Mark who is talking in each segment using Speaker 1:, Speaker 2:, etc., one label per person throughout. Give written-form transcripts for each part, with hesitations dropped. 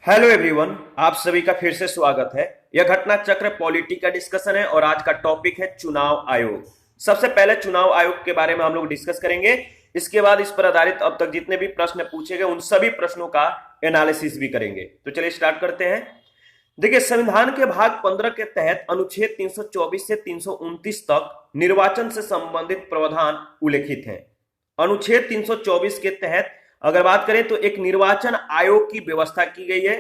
Speaker 1: Hello everyone, आप सभी का फिर से स्वागत है। यह घटना चक्र पॉलिटी का डिस्कशन है और आज का टॉपिक है चुनाव आयोग। सबसे पहले चुनाव आयोग के बारे में हम लोग डिस्कस करेंगे। इसके बाद इस पर आधारित अब तक जितने भी प्रश्न पूछे गए उन सभी प्रश्नों का एनालिसिस भी करेंगे। तो चलिए स्टार्ट करते हैं। देखिए, संविधान के भाग 15 के तहत अनुच्छेद 324 से 329 तक निर्वाचन से संबंधित प्रावधान उल्लेखित हैं। अनुच्छेद 324 के तहत अगर बात करें तो एक निर्वाचन आयोग की व्यवस्था की गई है।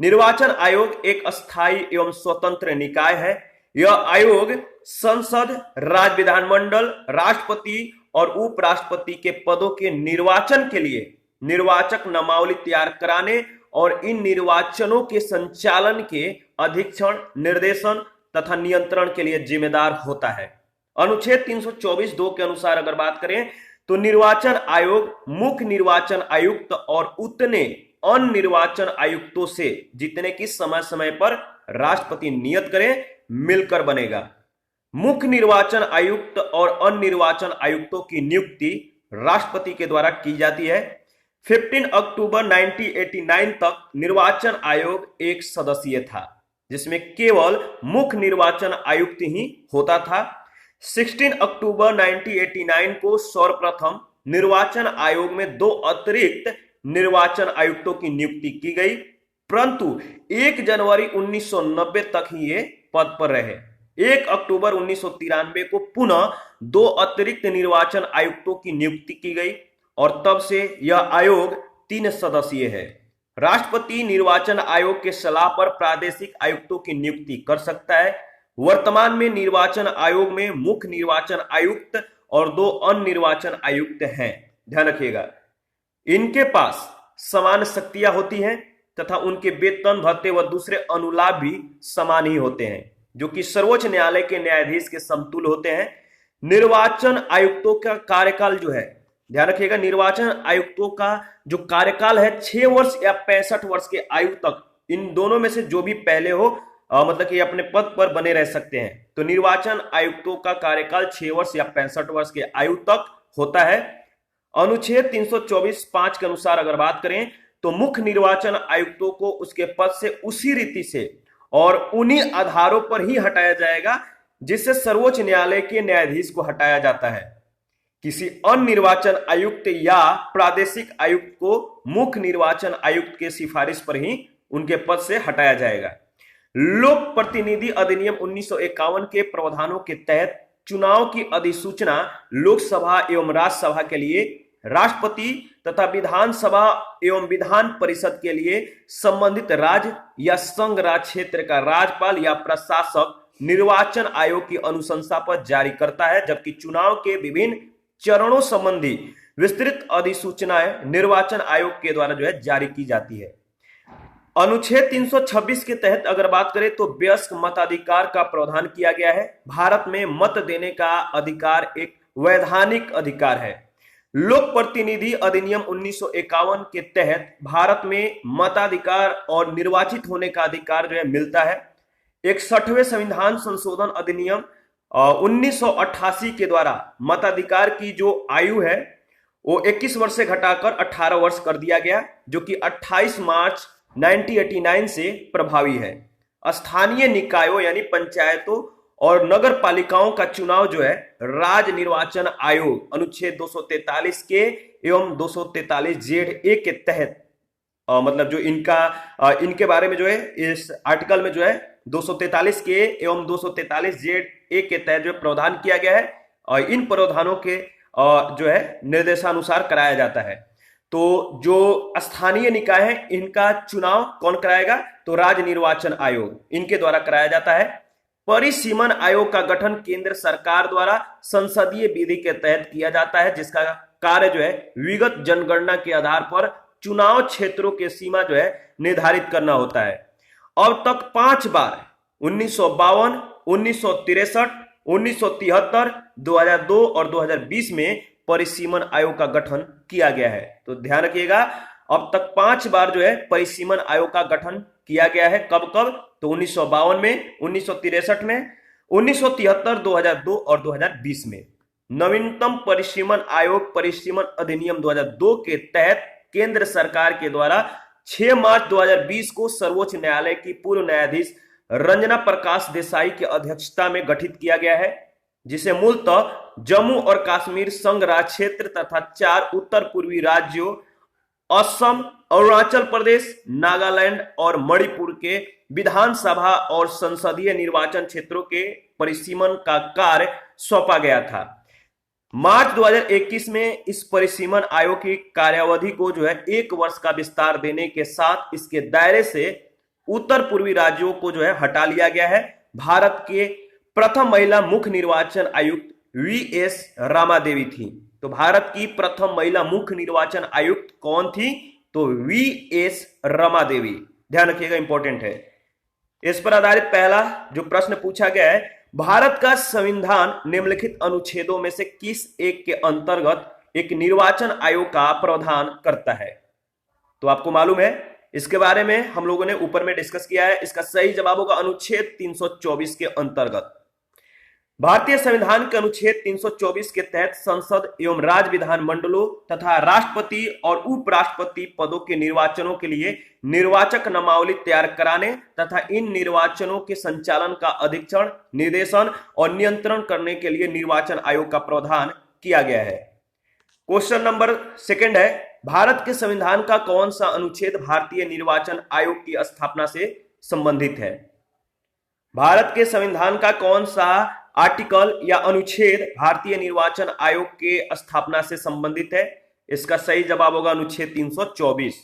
Speaker 1: निर्वाचन आयोग एक अस्थायी एवं स्वतंत्र निकाय है। यह आयोग संसद, राज्य विधानमंडल, राष्ट्रपति और उपराष्ट्रपति के पदों के निर्वाचन के लिए निर्वाचक नामावली तैयार कराने और इन निर्वाचनों के संचालन के अधीक्षण, निर्देशन तथा नियंत्रण के लिए जिम्मेदार होता है। अनुच्छेद 324(2) के अनुसार अगर बात करें तो निर्वाचन आयोग मुख्य निर्वाचन आयुक्त और उतने अन्य निर्वाचन आयुक्तों से, जितने की समय समय पर राष्ट्रपति नियत करें, मिलकर बनेगा। मुख्य निर्वाचन आयुक्त और अन्य निर्वाचन आयुक्तों की नियुक्ति राष्ट्रपति के द्वारा की जाती है। 15 अक्टूबर 1989 तक निर्वाचन आयोग एक सदस्यीय था, जिसमें केवल मुख्य निर्वाचन आयुक्त ही होता था। 16 अक्टूबर 1989 को सर्वप्रथम निर्वाचन आयोग में 2 अतिरिक्त निर्वाचन आयुक्तों की नियुक्ति की गई, परंतु 1 जनवरी 1990 तक ही ये पद पर रहे। 1 अक्टूबर 1993 को पुनः 2 अतिरिक्त निर्वाचन आयुक्तों की नियुक्ति की गई और तब से यह आयोग 3 सदस्यीय है। राष्ट्रपति निर्वाचन आयोग के सलाह पर प्रादेशिक आयुक्तों की नियुक्ति कर सकता है। वर्तमान में निर्वाचन आयोग में मुख्य निर्वाचन आयुक्त और 2 अन्य निर्वाचन आयुक्त हैं। ध्यान रखिएगा, इनके पास समान शक्तियां होती हैं तथा उनके वेतन, भत्ते व दूसरे अनुलाभ भी समान ही होते हैं, जो कि सर्वोच्च न्यायालय के न्यायाधीश के समतुल्य होते हैं। निर्वाचन आयुक्तों का कार्यकाल जो है, ध्यान रखिएगा, निर्वाचन आयुक्तों का जो कार्यकाल है 6 वर्ष या 65 वर्ष के आयु तक, इन दोनों में से जो भी पहले हो मतलब कि अपने पद पर बने रह सकते हैं। तो निर्वाचन आयुक्तों का कार्यकाल 6 वर्ष या 65 वर्ष के आयु तक होता है। अनुच्छेद 324(5) के अनुसार अगर बात करें तो मुख्य निर्वाचन आयुक्तों को उसके पद से उसी रीति से और उन्हीं आधारों पर ही हटाया जाएगा जिससे सर्वोच्च न्यायालय के न्यायाधीश को हटाया जाता है। किसी अन्य निर्वाचन आयुक्त या प्रादेशिक आयुक्त को मुख्य निर्वाचन आयुक्त के सिफारिश पर ही उनके पद से हटाया जाएगा। लोक प्रतिनिधि अधिनियम 1951 के प्रावधानों के तहत चुनाव की अधिसूचना लोकसभा एवं राज्यसभा के लिए, राष्ट्रपति तथा विधानसभा एवं विधान परिषद के लिए संबंधित राज्य या संघ राज्य क्षेत्र का राज्यपाल या प्रशासक निर्वाचन आयोग की अनुशंसा पर जारी करता है, जबकि चुनाव के विभिन्न चरणों संबंधी विस्तृत अधिसूचनाएं निर्वाचन आयोग के द्वारा जो है जारी की जाती है। अनुच्छेद 326 के तहत अगर बात करें तो वयस्क मताधिकार का प्रावधान किया गया है। भारत में मत देने का अधिकार एक वैधानिक अधिकार है। लोक प्रतिनिधि अधिनियम 1951 के तहत भारत में मताधिकार और निर्वाचित होने का अधिकार जो है मिलता है। 61वें संविधान संशोधन अधिनियम 1988 के द्वारा मताधिकार की जो आयु है वो 21 वर्ष से घटाकर 18 वर्ष कर दिया गया, जो कि 28 मार्च 1989 से प्रभावी है। स्थानीय निकायों यानी पंचायतों और नगर पालिकाओं का चुनाव जो है राज्य निर्वाचन आयोग अनुच्छेद 243 के एवं 243(a) के तहत मतलब जो इनके बारे में जो है इस आर्टिकल में जो है 243 के एवं 243(a) के तहत जो प्रावधान किया गया है और इन प्रावधानों के जो है निर्देशानुसार कराया जाता है। तो जो स्थानीय निकाय है इनका चुनाव कौन कराएगा? तो राज्य निर्वाचन आयोग, इनके द्वारा कराया जाता है। परिसीमन आयोग का गठन केंद्र सरकार द्वारा संसदीय विधि के तहत किया जाता है, जिसका कार्य जो है विगत जनगणना के आधार पर चुनाव क्षेत्रों के सीमा जो है निर्धारित करना होता है। अब तक 5 बार 1952, 1963, 1973, 2002 और 2020 में परिसीमन आयोग का गठन किया गया है। तो ध्यान रखिएगा, अब तक 5 बार जो है परिसीमन आयोग का गठन किया गया है। कब कब? तो 1952 में, 1963 में, 1973, 2002 और 2020 में। नवीनतम परिसीमन आयोग परिसीमन अधिनियम 2002 के तहत केंद्र सरकार के द्वारा 6 मार्च 2020 को सर्वोच्च न्यायालय की पूर्व न्यायाधीश रंजना प्रकाश देसाई की अध्यक्षता में गठित किया गया है, जिसे मूलतः जम्मू और कश्मीर संघ राज्य क्षेत्र तथा 4 उत्तर पूर्वी राज्यों असम, अरुणाचल प्रदेश, नागालैंड और मणिपुर के विधानसभा और संसदीय निर्वाचन क्षेत्रों के परिसीमन का कार्य सौंपा गया था। मार्च 2021 में इस परिसीमन आयोग की कार्यावधि को 1 वर्ष का विस्तार देने के साथ इसके दायरे से उत्तर पूर्वी राज्यों को हटा लिया गया है। भारत के प्रथम महिला मुख्य निर्वाचन आयुक्त वी.एस. रामादेवी थी। तो भारत की प्रथम महिला मुख्य निर्वाचन आयुक्त कौन थी? तो वी.एस. रामादेवी। ध्यान रखिएगा, इंपॉर्टेंट है। इस पर आधारित पहला जो प्रश्न पूछा गया है, भारत का संविधान निम्नलिखित अनुच्छेदों में से किस एक के अंतर्गत एक निर्वाचन आयोग का प्रावधान करता है? तो आपको मालूम है, इसके बारे में हम लोगों ने ऊपर में डिस्कस किया है। इसका सही जवाब होगा अनुच्छेद 324 के अंतर्गत। भारतीय संविधान के अनुच्छेद 324 के तहत संसद एवं राज्य विधान मंडलों तथा राष्ट्रपति और उपराष्ट्रपति पदों के निर्वाचनों के लिए निर्वाचक नामावली तैयार कराने तथा इन निर्वाचनों के संचालन का अधीक्षण, निर्देशन और नियंत्रण करने के लिए निर्वाचन आयोग का प्रावधान किया गया है। क्वेश्चन नंबर 2 है, भारत के संविधान का कौन सा अनुच्छेद भारतीय निर्वाचन आयोग की स्थापना से संबंधित है? भारत के संविधान का कौन सा आर्टिकल या अनुच्छेद भारतीय निर्वाचन आयोग के स्थापना से संबंधित है? इसका सही जवाब होगा अनुच्छेद 324।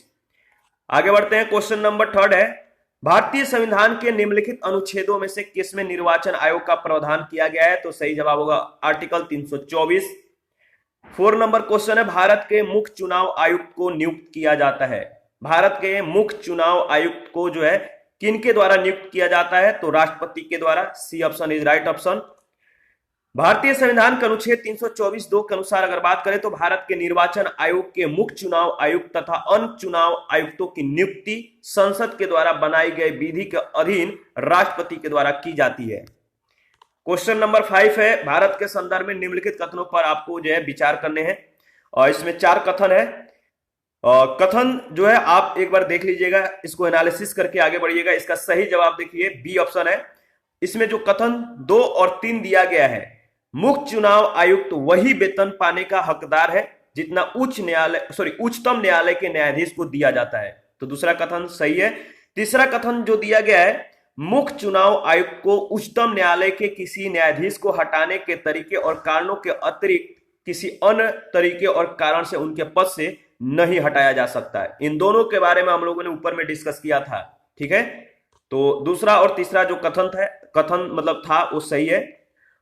Speaker 1: आगे बढ़ते हैं, क्वेश्चन नंबर 3 है, भारतीय संविधान के निम्नलिखित अनुच्छेदों में से किसमें निर्वाचन आयोग का प्रावधान किया गया है? तो सही जवाब होगा आर्टिकल 324। 4 नंबर क्वेश्चन है, भारत के मुख्य चुनाव आयुक्त को नियुक्त किया जाता है। भारत के मुख्य चुनाव आयुक्त को किनके द्वारा नियुक्त किया जाता है? तो राष्ट्रपति के द्वारा। C option is right option. भारतीय संविधान के अनुच्छेद 324(2) के अनुसार अगर बात करें तो भारत के निर्वाचन आयोग के मुख्य चुनाव आयुक्त तथा अन्य चुनाव आयुक्तों की नियुक्ति संसद के द्वारा बनाई गई विधि के अधीन राष्ट्रपति के द्वारा की जाती है। क्वेश्चन नंबर 5 है, भारत के संदर्भ में निम्नलिखित कथनों पर आपको विचार करने हैं और इसमें 4 कथन है। कथन आप एक बार देख लीजिएगा, इसको एनालिसिस करके आगे बढ़िएगा। इसका सही जवाब देखिए, बी ऑप्शन है। इसमें जो कथन 2 और 3 दिया गया है, मुख्य चुनाव आयुक्त वही वेतन पाने का हकदार है जितना उच्चतम न्यायालय के न्यायाधीश को दिया जाता है। तो दूसरा कथन सही है। तीसरा कथन जो दिया गया है, मुख्य चुनाव आयुक्त को उच्चतम न्यायालय के किसी न्यायाधीश को हटाने के तरीके और कारणों के अतिरिक्त किसी अन्य तरीके और कारण से उनके पद से नहीं हटाया जा सकता है। इन दोनों के बारे में हम लोगों ने ऊपर में डिस्कस किया था, ठीक है। तो दूसरा और तीसरा जो कथन मतलब था वो सही है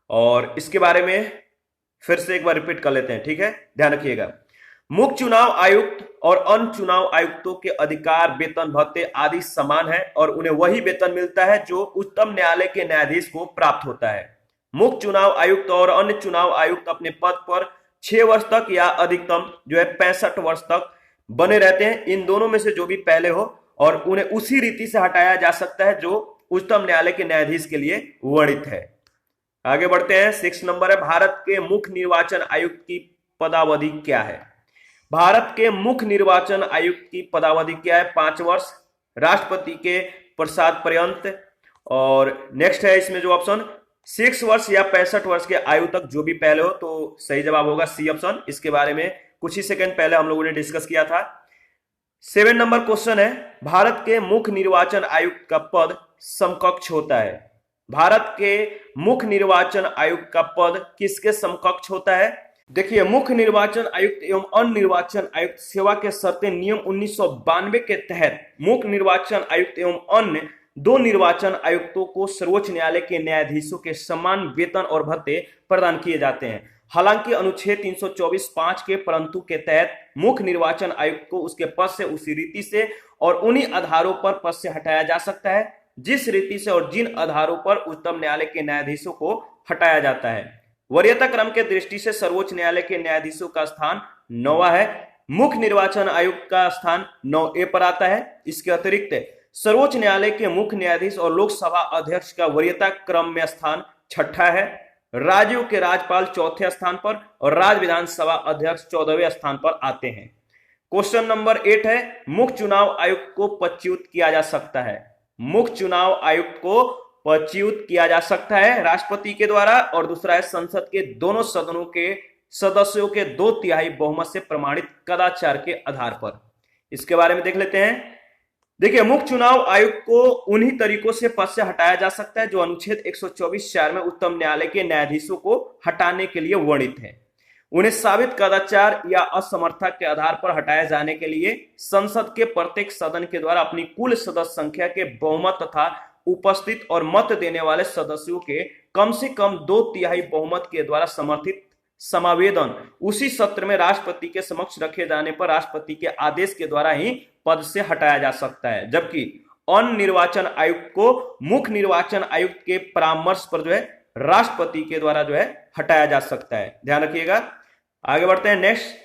Speaker 1: और इसके बारे में फिर से एक बार रिपीट कर लेते हैं, ठीक है, ध्यान रखिएगा। मुख्य चुनाव आयुक्त और अन्य चुनाव आयुक्तों के अधिकार, वेतन, भत्ते आदि समान है और उन्हें वही वेतन मिलता है जो उच्चतम न्यायालय के न्यायाधीश को प्राप्त होता है। मुख्य चुनाव आयुक्त और अन्य चुनाव आयुक्त अपने पद पर 6 वर्ष तक या अधिकतम 65 वर्ष तक बने रहते हैं। इन दोनों में से जो भी पहले हो और उन्हें उसी रीति से हटाया जा सकता है जो उच्चतम न्यायालय के न्यायाधीश के लिए वर्णित है। आगे बढ़ते हैं, 6 नंबर है, भारत के मुख्य निर्वाचन आयुक्त की पदावधि क्या है? भारत के मुख्य निर्वाचन आयुक्त की पदावधि क्या है? 5 वर्ष, राष्ट्रपति के प्रसाद पर्यंत। और नेक्स्ट है इसमें जो ऑप्शन 6 वर्ष या 65 वर्ष के आयु तक जो भी पहले हो, तो सही जवाब होगा सी ऑप्शन। इसके बारे में कुछ ही सेकंड पहले हम लोगों ने डिस्कस किया था। 7 नंबर क्वेश्चन है, भारत के मुख्य निर्वाचन आयुक्त का पद समकक्ष होता है। भारत के मुख्य निर्वाचन आयुक्त का पद किसके समकक्ष होता है? देखिए, मुख्य निर्वाचन आयुक्त एवं अन्य निर्वाचन आयुक्त सेवा के शर्तें नियम 1992 के तहत मुख्य निर्वाचन आयुक्त एवं अन्य 2 निर्वाचन आयुक्तों को सर्वोच्च न्यायालय के न्यायाधीशों के समान वेतन और भत्ते प्रदान किए जाते हैं। हालांकि अनुच्छेद 324(5) के परंतु के तहत मुख्य निर्वाचन आयुक्त को उसके पद से उसी रीति से और उन्हीं आधारों पर पद से हटाया जा सकता है जिस रीति से और जिन आधारों पर उच्चतम न्यायालय के न्यायाधीशों को हटाया जाता है। वरीयता क्रम के दृष्टि से सर्वोच्च न्यायालय के न्यायाधीशों का स्थान 9वां है। मुख्य निर्वाचन आयुक्त का स्थान 9A पर आता है। इसके अतिरिक्त सर्वोच्च न्यायालय के मुख्य न्यायाधीश और लोकसभा अध्यक्ष का वरीयता क्रम में स्थान 6ठा है। राज्यों के राज्यपाल 4थे स्थान पर और राज्य विधानसभा अध्यक्ष 14वें स्थान पर आते हैं। क्वेश्चन नंबर 8 है, मुख्य चुनाव आयुक्त को पदच्युत किया जा सकता है। मुख्य चुनाव आयुक्त को पदच्युत किया जा सकता है राष्ट्रपति के द्वारा, और दूसरा है संसद के दोनों सदनों के सदस्यों के 2/3 बहुमत से प्रमाणित कदाचार के आधार पर। इसके बारे में देख लेते हैं। देखिए, मुख्य चुनाव आयुक्त को उन्हीं तरीकों से पद से हटाया जा सकता है जो अनुच्छेद 124(4) में उच्चतम न्यायालय के न्यायाधीशों को हटाने के लिए वर्णित है। उन्हें साबित कदाचार या असमर्थता के आधार पर हटाए जाने के लिए संसद के प्रत्येक सदन के द्वारा अपनी कुल सदस्य संख्या के बहुमत तथा उपस्थित और मत देने वाले सदस्यों के कम से कम 2/3 बहुमत के द्वारा समर्थित समावेदन उसी सत्र में राष्ट्रपति के समक्ष रखे जाने पर राष्ट्रपति के आदेश के द्वारा ही पद से हटाया जा सकता है, जबकि अन्य निर्वाचन आयुक्त को मुख्य निर्वाचन आयुक्त के परामर्श पर राष्ट्रपति के द्वारा हटाया जा सकता है। ध्यान रखिएगा। आगे बढ़ते हैं। नेक्स्ट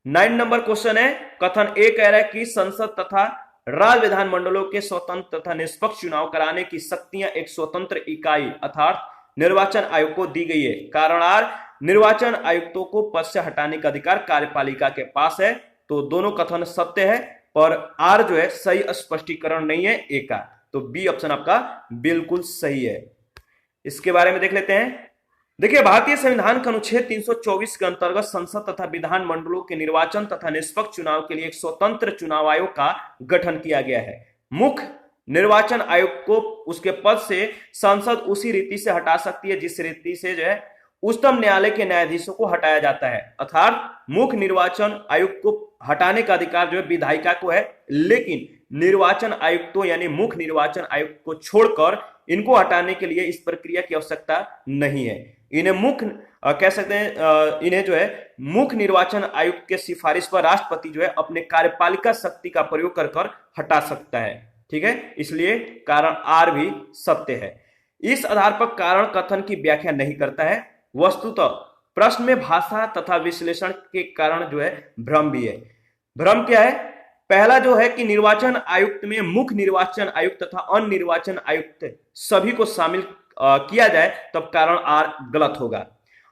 Speaker 1: 9 नंबर क्वेश्चन है, कथन ए कह रहा है कि संसद तथा राज्य विधानमंडलों के स्वतंत्र तथा निष्पक्ष चुनाव कराने की शक्तियां एक स्वतंत्र इकाई अर्थात निर्वाचन आयोग को दी गई है। कारण आर, निर्वाचन आयुक्तों को पद से हटाने का अधिकार कार्यपालिका के पास है। तो दोनों कथन सत्य है, पर आर सही स्पष्टीकरण नहीं है ए का, तो बी ऑप्शन आपका बिल्कुल सही है। इसके बारे में देख लेते हैं। देखिए, भारतीय संविधान के अनुच्छेद 324 के अंतर्गत संसद तथा विधान मंडलों के निर्वाचन तथा निष्पक्ष चुनाव के लिए एक स्वतंत्र चुनाव आयोग का गठन किया गया है। मुख्य निर्वाचन आयोग को उसके पद से संसद उसी रीति से हटा सकती है जिस रीति से उच्चतम न्यायालय के न्यायाधीशों को हटाया जाता है, अर्थात मुख्य निर्वाचन आयुक्त को हटाने का अधिकार विधायिका को है, लेकिन निर्वाचन आयुक्तों यानी मुख्य निर्वाचन आयुक्त को छोड़कर इनको हटाने के लिए इस प्रक्रिया की आवश्यकता नहीं है। इन्हें मुख्य कह सकते हैं, इन्हें मुख्य निर्वाचन आयुक्त के सिफारिश पर राष्ट्रपति अपने कार्यपालिका शक्ति का प्रयोग कर हटा सकता है। ठीक है, इसलिए कारण आर भी सत्य है। इस आधार पर कारण कथन की व्याख्या नहीं करता है। वस्तुतः प्रश्न में भाषा तथा विश्लेषण के कारण भ्रम भी है। भ्रम क्या है? पहला है कि निर्वाचन आयुक्त में मुख्य निर्वाचन आयुक्त तथा अन्य निर्वाचन आयुक्त सभी को शामिल किया जाए तब कारण आर गलत होगा।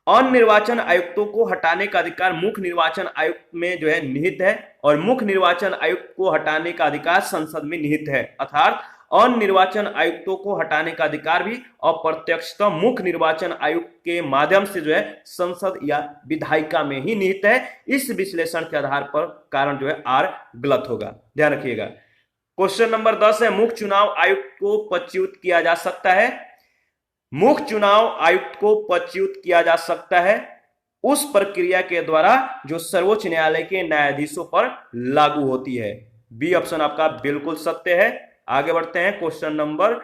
Speaker 1: अन्य निर्वाचन आयुक्तों को हटाने का अधिकार मुख्य निर्वाचन आयुक्त में निहित है, और मुख्य निर्वाचन आयुक्त को हटाने का अधिकार संसद में निहित है, अर्थात अन्य निर्वाचन आयुक्तों को हटाने का अधिकार भी अप्रत्यक्षतः मुख्य निर्वाचन आयुक्त के माध्यम से संसद या विधायिका में ही निहित है। इस विश्लेषण के आधार पर कारण आर गलत होगा। ध्यान रखिएगा। क्वेश्चन नंबर 10 है, मुख्य चुनाव आयुक्त को पदच्युत किया जा सकता है। मुख्य चुनाव आयुक्त को पदच्युत किया जा सकता है उस प्रक्रिया के द्वारा जो सर्वोच्च न्यायालय के न्यायाधीशों पर लागू होती है। बी ऑप्शन आपका बिल्कुल सत्य है। आगे बढ़ते हैं। क्वेश्चन नंबर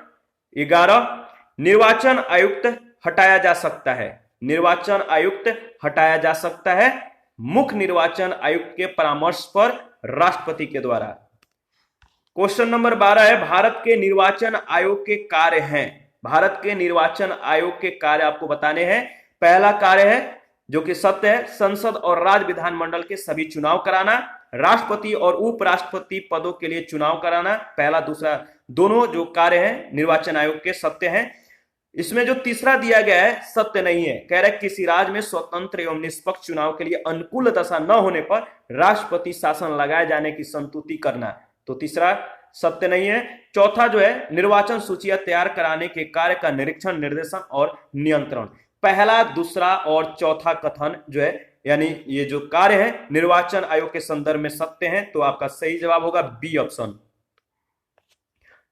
Speaker 1: 11, निर्वाचन आयुक्त हटाया जा सकता है। निर्वाचन आयुक्त हटाया जा सकता है मुख्य निर्वाचन आयुक्त के परामर्श पर राष्ट्रपति के द्वारा। क्वेश्चन नंबर 12 है, भारत के निर्वाचन आयोग के कार्य हैं। भारत के निर्वाचन आयोग के कार्य आपको बताने हैं। पहला कार्य है जो कि सत्य है, संसद और राज्य विधानमंडल के सभी चुनाव कराना, राष्ट्रपति और उपराष्ट्रपति पदों के लिए चुनाव कराना। पहला दूसरा दोनों जो कार्य हैं निर्वाचन आयोग के सत्य हैं। इसमें जो तीसरा दिया गया है सत्य नहीं है। कह रहे किसी राज्य में स्वतंत्र एवं निष्पक्ष चुनाव के लिए अनुकूल दशा न होने पर राष्ट्रपति शासन लगाए जाने की संतुति करना, तो तीसरा सत्य नहीं है। चौथा निर्वाचन सूचियां तैयार कराने के कार्य का निरीक्षण, निर्देशन और नियंत्रण। पहला, दूसरा और चौथा कथन यानी ये जो कार्य है निर्वाचन आयोग के संदर्भ में सत्य हैं, तो आपका सही जवाब होगा बी ऑप्शन।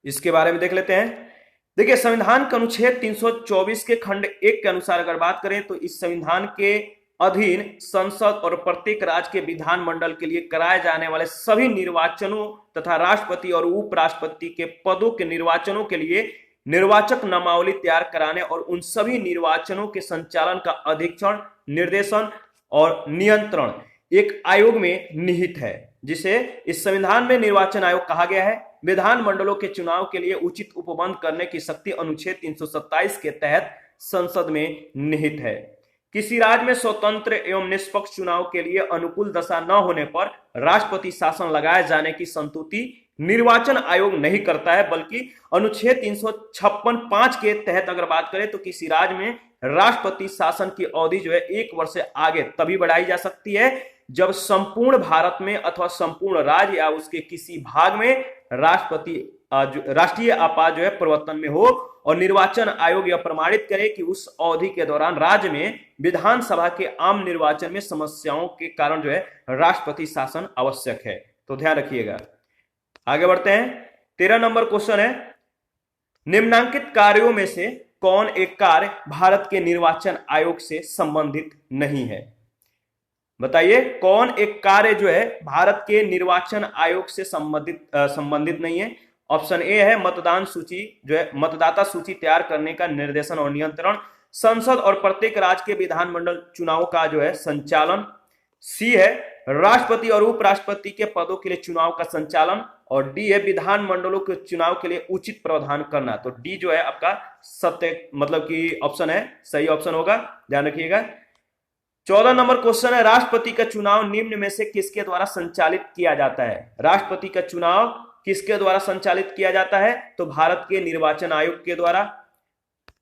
Speaker 1: इसके बारे में देख लेते हैं। देखिए, संविधान के अनुच्छेद 324 के खंड 1 के अनुसार अगर बात करें तो इस संविधान के अधीन संसद और प्रत्येक राज्य के विधानमंडल के लिए कराए जाने वाले सभी निर्वाचनों तथा राष्ट्रपति और उपराष्ट्रपति के पदों के निर्वाचनों के लिए निर्वाचक नामावली तैयार कराने और उन सभी निर्वाचनों के संचालन का अधीक्षण, निर्देशन और नियंत्रण एक आयोग में निहित है, जिसे इस संविधान में निर्वाचन आयोग कहा गया है। विधानमंडलों के चुनाव के लिए उचित उपबंध करने की शक्ति अनुच्छेद 327 के तहत संसद में निहित है। किसी राज्य में स्वतंत्र एवं निष्पक्ष चुनाव के लिए अनुकूल दशा न होने पर राष्ट्रपति शासन लगाए जाने की संतुति निर्वाचन आयोग नहीं करता है, बल्कि अनुच्छेद 356(5) के तहत अगर बात करें तो किसी राज्य में राष्ट्रपति शासन की अवधि जो है 1 वर्ष से आगे तभी बढ़ाई जा सकती है जब संपूर्ण भारत में अथवा संपूर्ण राज्य या उसके किसी भाग में राष्ट्रीय आपात जो है प्रवर्तन में हो और निर्वाचन आयोग यह प्रमाणित करे कि उस अवधि के दौरान राज्य में विधानसभा के आम निर्वाचन में समस्याओं के कारण जो है राष्ट्रपति शासन आवश्यक है। तो ध्यान रखिएगा। आगे बढ़ते हैं। 13 नंबर क्वेश्चन है, निम्नांकित कार्यों में से कौन एक कार्य भारत के निर्वाचन आयोग से संबंधित नहीं है? बताइए कौन एक कार्य जो है भारत के निर्वाचन आयोग से संबंधित नहीं है। ऑप्शन ए है मतदान सूची जो है मतदाता सूची तैयार करने का निर्देशन और नियंत्रण, संसद और प्रत्येक राज्य के विधानमंडल चुनाव का जो है संचालन, सी है राष्ट्रपति और उपराष्ट्रपति के पदों के लिए चुनाव का संचालन, और डी है विधानमंडलों के चुनाव के लिए उचित प्रावधान करना। तो डी जो है आपका सत्य मतलब कि ऑप्शन है, सही ऑप्शन होगा, ध्यान रखिएगा। 14 नंबर क्वेश्चन है, राष्ट्रपति का चुनाव निम्न में से किसके द्वारा संचालित किया जाता है? राष्ट्रपति का चुनाव किसके द्वारा संचालित किया जाता है? तो भारत के निर्वाचन आयोग के द्वारा।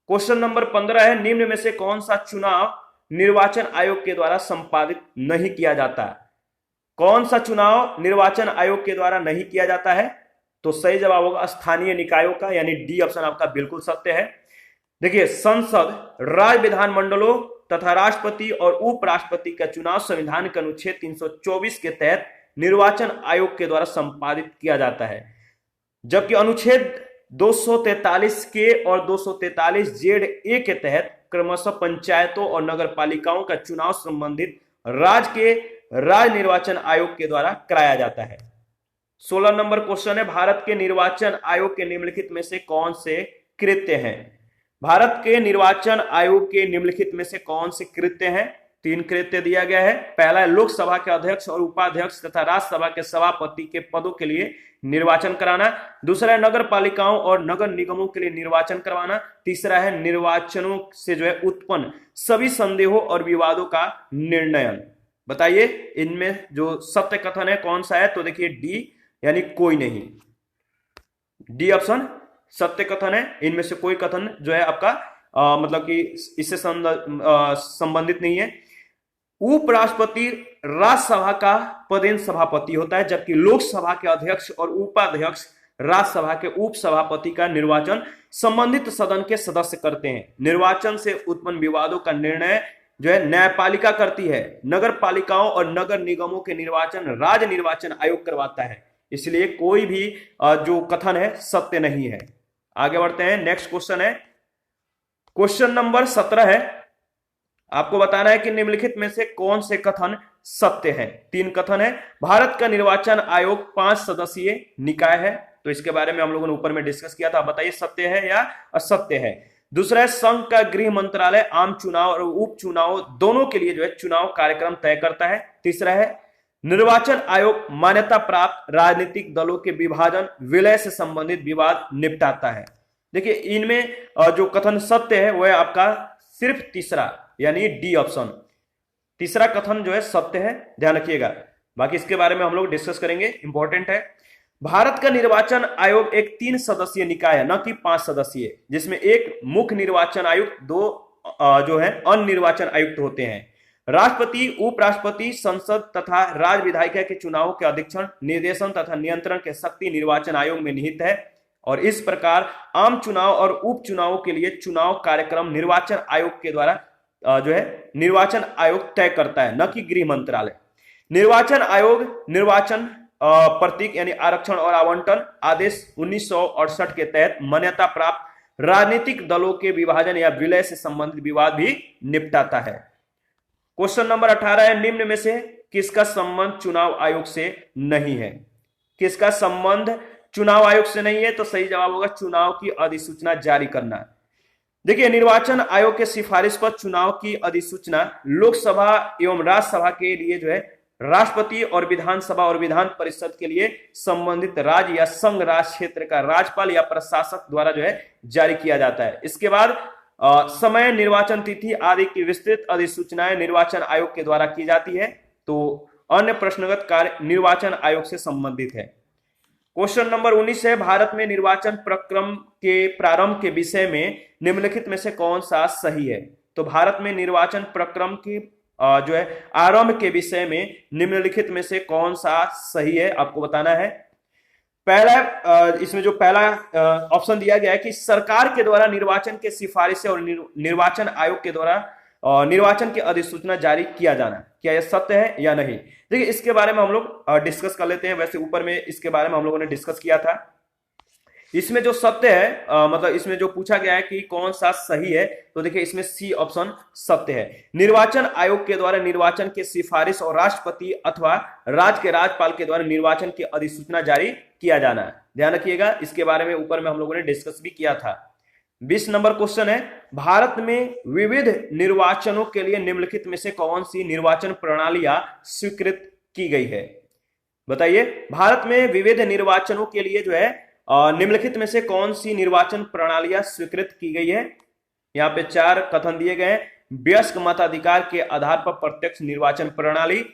Speaker 1: क्वेश्चन नंबर 15 है, निम्न में से कौन सा चुनाव निर्वाचन आयोग के द्वारा संपादित नहीं किया जाता? कौन सा चुनाव निर्वाचन आयोग के द्वारा नहीं किया जाता है? तो सही जवाब होगा स्थानीय निकायों का, यानी डी ऑप्शन आपका बिल्कुल सत्य है। देखिए, संसद, राज्य विधानमंडलों तथा राष्ट्रपति और उपराष्ट्रपति का चुनाव संविधान के अनुच्छेद 324 के तहत निर्वाचन आयोग के द्वारा संपादित किया जाता है, जबकि अनुच्छेद 243 के और 243 जेड ए के तहत क्रमशः पंचायतों और नगर पालिकाओं का चुनाव संबंधित राज्य निर्वाचन आयोग के द्वारा कराया जाता है। 16 नंबर क्वेश्चन है, भारत के निर्वाचन आयोग के निम्नलिखित में से कौन से कृत्य हैं? भारत के निर्वाचन आयोग के निम्नलिखित में से कौन से कृत्य हैं? 3 कृत्य दिया गया है। पहला है लोकसभा के अध्यक्ष और उपाध्यक्ष तथा राज्यसभा के सभापति के पदों के लिए निर्वाचन कराना। दूसरा है नगर पालिकाओं और नगर निगमों के लिए निर्वाचन करवाना। तीसरा है निर्वाचनों से जो है उत्पन्न सभी संदेहों और विवादों का निर्णयन। बताइए इनमें जो सत्य कथन है कौन सा है? तो देखिए डी, यानी कोई नहीं। डी ऑप्शन सत्य कथन है। इनमें से कोई कथन जो है आपका मतलब कि इससे संबंधित नहीं है। उपराष्ट्रपति राज्यसभा का पदेन सभापति होता है, जबकि लोकसभा के अध्यक्ष और उपाध्यक्ष राज्यसभा के उपसभापति का निर्वाचन संबंधित सदन के सदस्य करते हैं। निर्वाचन से उत्पन्न विवादों का निर्णय जो है न्यायपालिका करती है। नगर पालिकाओं और नगर निगमों के निर्वाचन राज्य निर्वाचन आयोग करवाता है। इसलिए कोई भी जो कथन है सत्य नहीं है। आगे बढ़ते हैं। नेक्स्ट क्वेश्चन है, क्वेश्चन नंबर 17 है, आपको बताना है कि निम्नलिखित में से कौन से कथन सत्य है। 3 कथन है। भारत का निर्वाचन आयोग 5 सदस्यीय निकाय है, तो इसके बारे में हम लोगों ने ऊपर में डिस्कस किया था। बताइए सत्य है या असत्य है। दूसरा है संघ का गृह मंत्रालय आम चुनाव और उपचुनाव दोनों के लिए जो है चुनाव कार्यक्रम तय करता है। तीसरा है निर्वाचन आयोग मान्यता प्राप्त राजनीतिक दलों के विभाजन विलय से संबंधित विवाद निपटाता है। देखिए इनमें जो कथन सत्य है वह आपका सिर्फ तीसरा, यानी डी ऑप्शन, तीसरा कथन जो है सत्य है, ध्यान रखिएगा। बाकी इसके बारे में हम लोग डिस्कस करेंगे, इंपॉर्टेंट है। भारत का निर्वाचन आयोग एक 3 सदस्यीय निकाय है, न कि 5 सदस्यीय, जिसमें एक मुख्य निर्वाचन आयुक्त, 2 जो है अन्य निर्वाचन आयुक्त होते हैं। राष्ट्रपति, उपराष्ट्रपति, संसद तथा राज्य विधायिका के चुनावों के अधीक्षण, निर्देशन तथा नियंत्रण के शक्ति निर्वाचन आयोग में निहित है, और इस प्रकार आम चुनाव और उपचुनावों के लिए चुनाव कार्यक्रम निर्वाचन आयोग के द्वारा जो है निर्वाचन आयोग तय करता है, न कि गृह मंत्रालय। निर्वाचन आयोग निर्वाचन प्रतीक यानी आरक्षण और आवंटन आदेश 1968 के तहत मान्यता प्राप्त राजनीतिक दलों के विभाजन या विलय से संबंधित विवाद भी निपटाता है। क्वेश्चन नंबर 18 है, निम्न में से किसका संबंध चुनाव आयोग से नहीं है? किसका संबंध चुनाव आयोग से नहीं है? तो सही जवाब होगा चुनाव की अधिसूचना जारी करना। देखिए निर्वाचन आयोग के सिफारिश पर चुनाव की अधिसूचना लोकसभा एवं राज्यसभा के लिए जो है राष्ट्रपति और विधानसभा और विधान परिषद के लिए संबंधित राज्य या संघ राज क्षेत्र का राज्यपाल या प्रशासक द्वारा जो है जारी किया जाता है। इसके बाद समय, निर्वाचन तिथि आदि की विस्तृत अधिसूचनाएं निर्वाचन आयोग के द्वारा की जाती है। तो अन्य प्रश्नगत कार्य निर्वाचन आयोग से संबंधित है। क्वेश्चन नंबर 19 है, भारत में निर्वाचन प्रक्रम के प्रारंभ के विषय में निम्नलिखित में से कौन सा सही है? तो भारत में निर्वाचन प्रक्रम की जो है आरंभ के विषय में निम्नलिखित में से कौन सा सही है आपको बताना है। पहला इसमें जो पहला ऑप्शन दिया गया है कि सरकार के द्वारा निर्वाचन के सिफारिशें और निर्वाचन आयोग के द्वारा निर्वाचन की अधिसूचना जारी किया जाना, क्या यह सत्य है या नहीं। देखिए इसके बारे में हम लोग डिस्कस कर लेते हैं। वैसे ऊपर में इसके बारे में हम लोगों ने डिस्कस किया था। इसमें जो सत्य है मतलब इसमें जो पूछा गया है कि कौन सा सही है, तो देखिए इसमें सी ऑप्शन सत्य है। निर्वाचन आयोग के द्वारा निर्वाचन की सिफारिश और राष्ट्रपति अथवा राज्य के राज्यपाल के द्वारा निर्वाचन की अधिसूचना जारी किया जाना है, ध्यान रखिएगा। इसके बारे में ऊपर में हम लोगों ने डिस्कस भी किया था। 20 नंबर क्वेश्चन है, भारत में विविध निर्वाचनों के लिए निम्नलिखित में से कौन सी निर्वाचन प्रणालियां स्वीकृत की गई है। बताइए भारत में विविध निर्वाचनों के लिए जो है निम्नलिखित में से कौन सी निर्वाचन प्रणालियां स्वीकृत की गई है। यहाँ पे 4 कथन दिए गए हैं। वयस्क मताधिकार के आधार पर प्रत्यक्ष निर्वाचन प्रणाली,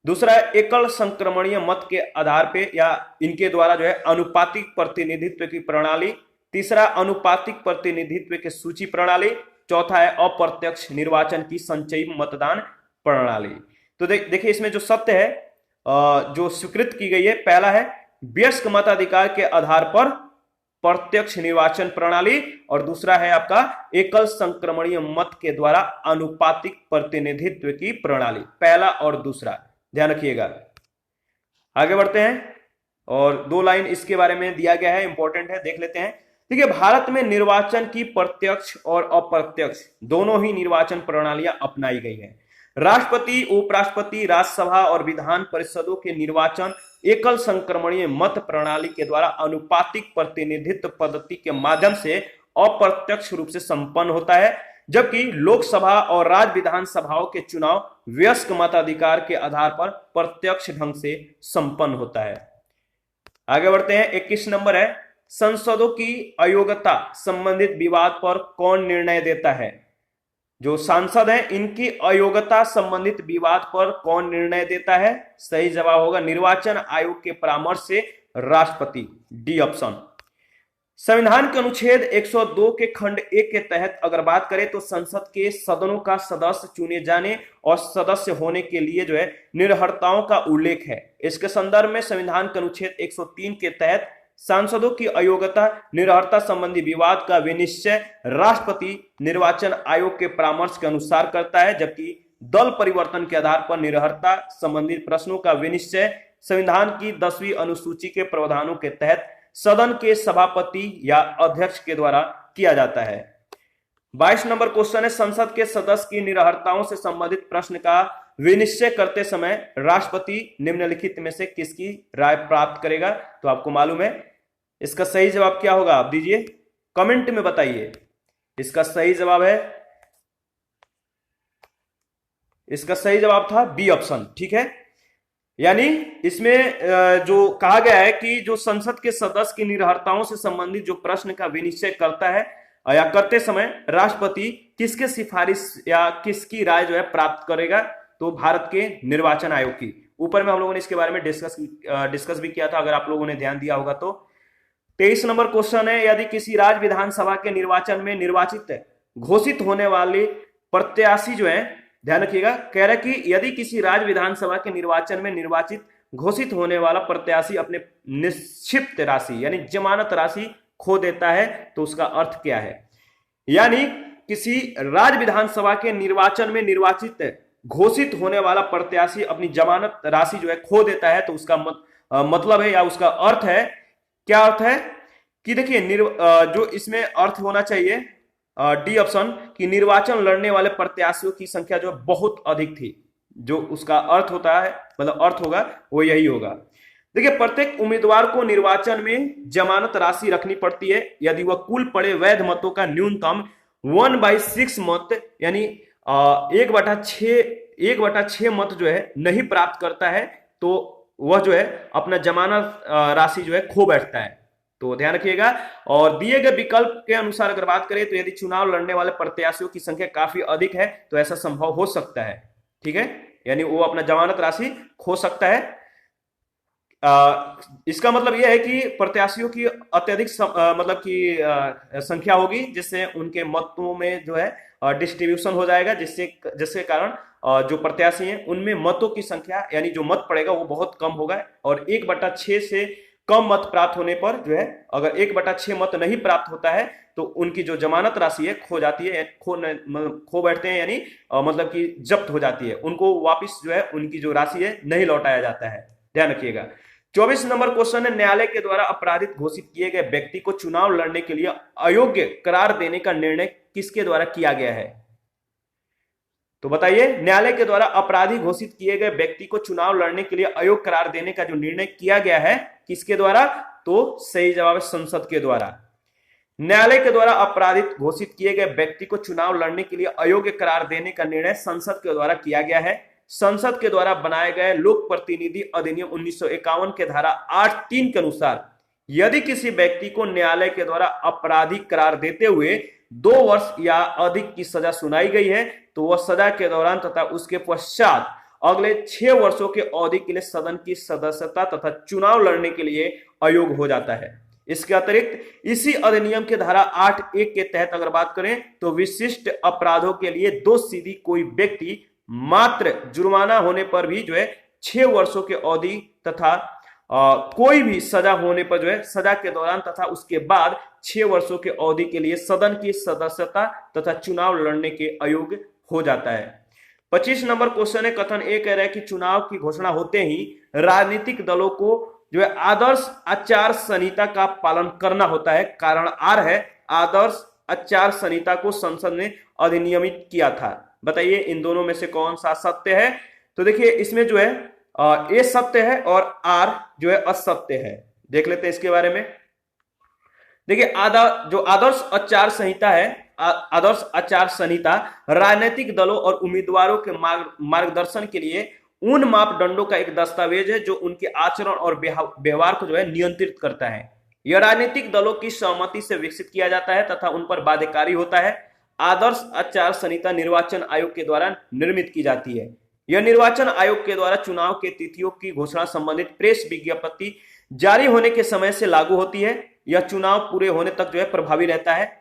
Speaker 1: दूसरा एकल संक्रमणीय मत के आधार पे या इनके द्वारा जो है अनुपातिक प्रतिनिधित्व की प्रणाली, तीसरा अनुपातिक प्रतिनिधित्व की सूची प्रणाली, चौथा है अप्रत्यक्ष निर्वाचन की संचयी मतदान प्रणाली। तो देखिए इसमें जो सत्य है जो स्वीकृत की गई है, पहला है वयस्क मताधिकार के आधार पर प्रत्यक्ष निर्वाचन प्रणाली और दूसरा है आपका एकल संक्रमणीय मत के द्वारा अनुपातिक प्रतिनिधित्व की प्रणाली। पहला और दूसरा ध्यान रखिएगा। आगे बढ़ते हैं और 2 लाइन इसके बारे में दिया गया है, इंपॉर्टेंट है, देख लेते हैं। देखिए भारत में निर्वाचन की प्रत्यक्ष और अप्रत्यक्ष दोनों ही निर्वाचन प्रणालियां अपनाई गई है। राष्ट्रपति, उपराष्ट्रपति, राज्यसभा और विधान परिषदों के निर्वाचन एकल संक्रमणीय मत प्रणाली के द्वारा अनुपातिक प्रतिनिधित्व पद्धति के माध्यम से अप्रत्यक्ष रूप से संपन्न होता है, जबकि लोकसभा और राज्य विधानसभाओं के चुनाव वयस्क मताधिकार के आधार पर प्रत्यक्ष ढंग से संपन्न होता है। आगे बढ़ते हैं। 21 नंबर है, संसदों की अयोग्यता संबंधित विवाद पर कौन निर्णय देता है। जो सांसद हैं इनकी अयोग्यता संबंधित विवाद पर कौन निर्णय देता है। सही जवाब होगा निर्वाचन आयोग के परामर्श से राष्ट्रपति, डी ऑप्शन। संविधान के अनुच्छेद 102 के खंड 1 के तहत अगर बात करें तो संसद के सदनों का सदस्य चुने जाने और सदस्य होने के लिए जो है निर्हरताओं का उल्लेख है। इसके संदर्भ में संविधान के अनुच्छेद 103 के तहत सांसदों की अयोग्यता निर्हरता संबंधी विवाद का विनिश्चय राष्ट्रपति निर्वाचन आयोग के परामर्श के अनुसार करता है, जबकि दल परिवर्तन के आधार पर निर्हरता संबंधी प्रश्नों का विनिश्चय संविधान की 10वीं अनुसूची के प्रावधानों के तहत सदन के सभापति या अध्यक्ष के द्वारा किया जाता है। 22 नंबर क्वेश्चन है, संसद के सदस्य की निर्हरताओं से संबंधित प्रश्न का विनिश्चय करते समय राष्ट्रपति निम्नलिखित में से किसकी राय प्राप्त करेगा। तो आपको मालूम है इसका सही जवाब क्या होगा, आप दीजिए, कमेंट में बताइए। इसका सही जवाब है, इसका सही जवाब था बी ऑप्शन, ठीक है। यानी इसमें जो कहा गया है कि जो संसद के सदस्य की निर्हरताओं से संबंधित जो प्रश्न का विनिश्चय करता है या करते समय राष्ट्रपति किसके सिफारिश या किसकी राय जो है प्राप्त करेगा, तो भारत के निर्वाचन आयोग की। ऊपर में हम लोगों ने इसके बारे में डिस्कस भी किया था, अगर आप लोगों ने ध्यान दिया होगा तो। 23 नंबर क्वेश्चन है, यदि किसी राज्य विधानसभा के निर्वाचन में निर्वाचित घोषित होने वाले प्रत्याशी जो है, ध्यान रखिएगा, कह रहा है कि यदि किसी राज्य विधानसभा के निर्वाचन में निर्वाचित घोषित होने वाला प्रत्याशी अपने निश्चित राशि यानी जमानत राशि खो देता है तो उसका अर्थ क्या है। यानी किसी राज्य विधानसभा के निर्वाचन में निर्वाचित घोषित होने वाला प्रत्याशी अपनी जमानत राशि जो है खो देता है तो उसका मतलब है या उसका अर्थ है, क्या अर्थ है कि देखिए जो इसमें अर्थ होना चाहिए डी ऑप्शन कि निर्वाचन लड़ने वाले प्रत्याशियों की संख्या जो बहुत अधिक थी। जो उसका अर्थ होता है मतलब अर्थ होगा वो यही होगा। देखिए प्रत्येक उम्मीदवार को निर्वाचन में जमानत राशि रखनी पड़ती है यदि वह कुल पड़े वैध मतों का न्यूनतम 1/6 मत यानी 1/6 मत जो है नहीं प्राप्त करता है तो वह जो है अपना जमानत राशि जो है खो बैठता है। तो ध्यान रखिएगा। और दिए गए विकल्प के अनुसार अगर बात करें तो यदि चुनाव लड़ने वाले प्रत्याशियों की संख्या काफी अधिक है तो ऐसा संभव हो सकता है, ठीक है, यानी वो अपना जमानत राशि खो सकता है। इसका मतलब यह है कि प्रत्याशियों की अत्यधिक मतलब कि संख्या होगी, जिससे उनके मतों में जो है डिस्ट्रीब्यूशन हो जाएगा, जिससे जिसके कारण जो प्रत्याशी हैं उनमें मतों की संख्या यानी जो मत पड़ेगा वो बहुत कम होगा। और 1/6 से कम मत प्राप्त होने पर जो है, अगर 1/6 मत नहीं प्राप्त होता है तो उनकी जो जमानत राशि है खो जाती है, खो बैठते हैं, यानी मतलब कि जब्त हो जाती है, उनको वापस जो है उनकी जो राशि है नहीं लौटाया जाता है। ध्यान रखिएगा। 24 नंबर क्वेश्चन है, न्यायालय के द्वारा अपराधित घोषित किए गए व्यक्ति को चुनाव लड़ने के लिए अयोग्य करार देने का निर्णय किसके द्वारा किया गया है? तो बताइए, न्यायालय के द्वारा अपराधी घोषित किए गए व्यक्ति को चुनाव लड़ने के लिए अयोग्य करार देने का जो निर्णय किया गया है किसके द्वारा? तो सही जवाब है संसद के द्वारा। न्यायालय के द्वारा अपराधित घोषित किए गए व्यक्ति को चुनाव लड़ने के लिए अयोग्य करार देने का निर्णय संसद के द्वारा किया गया है। संसद के द्वारा बनाए गए लोक प्रतिनिधि अधिनियम 1951 के धारा 8(3) के अनुसार यदि किसी व्यक्ति को न्यायालय के द्वारा अपराधी करार देते हुए 2 वर्ष या अधिक की सजा सुनाई गई है तो वह सजा के दौरान तथा उसके पश्चात अगले 6 वर्षों के अवधि के लिए सदन की सदस्यता तथा चुनाव लड़ने के लिए अयोग्य हो जाता है। इसके अतिरिक्त इसी अधिनियम के धारा 8(1) के तहत अगर बात करें तो विशिष्ट अपराधों के लिए दोषी कोई व्यक्ति मात्र जुर्माना होने पर भी जो है 6 वर्षों के अवधि तथा कोई भी सजा होने पर जो है सजा के दौरान तथा उसके बाद 6 वर्षों के अवधि के लिए सदन की सदस्यता तथा चुनाव लड़ने के अयोग्य हो जाता है। 25 नंबर क्वेश्चन है, कथन ए कह रहा है कि चुनाव की घोषणा होते ही राजनीतिक दलों को जो है आदर्श आचार संहिता का पालन करना होता है। कारण आर है, आदर्श आचार संहिता को संसद ने अधिनियमित किया था। बताइए इन दोनों में से कौन सा सत्य है? तो देखिए इसमें जो है ए सत्य है और आर जो है असत्य है। देख लेते हैं इसके बारे में। देखिए जो आदर्श आचार संहिता है, आदर्श आचार संहिता राजनीतिक दलों और उम्मीदवारों के मार्गदर्शन के लिए उन मापदंडों का एक दस्तावेज है जो उनके आचरण और व्यवहार को जो है नियंत्रित करता है। यह राजनीतिक दलों की सहमति से विकसित किया जाता है तथा उन पर बाध्यकारी होता है। आदर्श आचार संहिता निर्वाचन आयोग के द्वारा निर्मित की जाती है। यह निर्वाचन आयोग के द्वारा चुनाव के तिथियों की घोषणा संबंधित प्रेस विज्ञप्ति जारी होने के समय से लागू होती है। यह चुनाव पूरे होने तक जो है प्रभावी रहता है।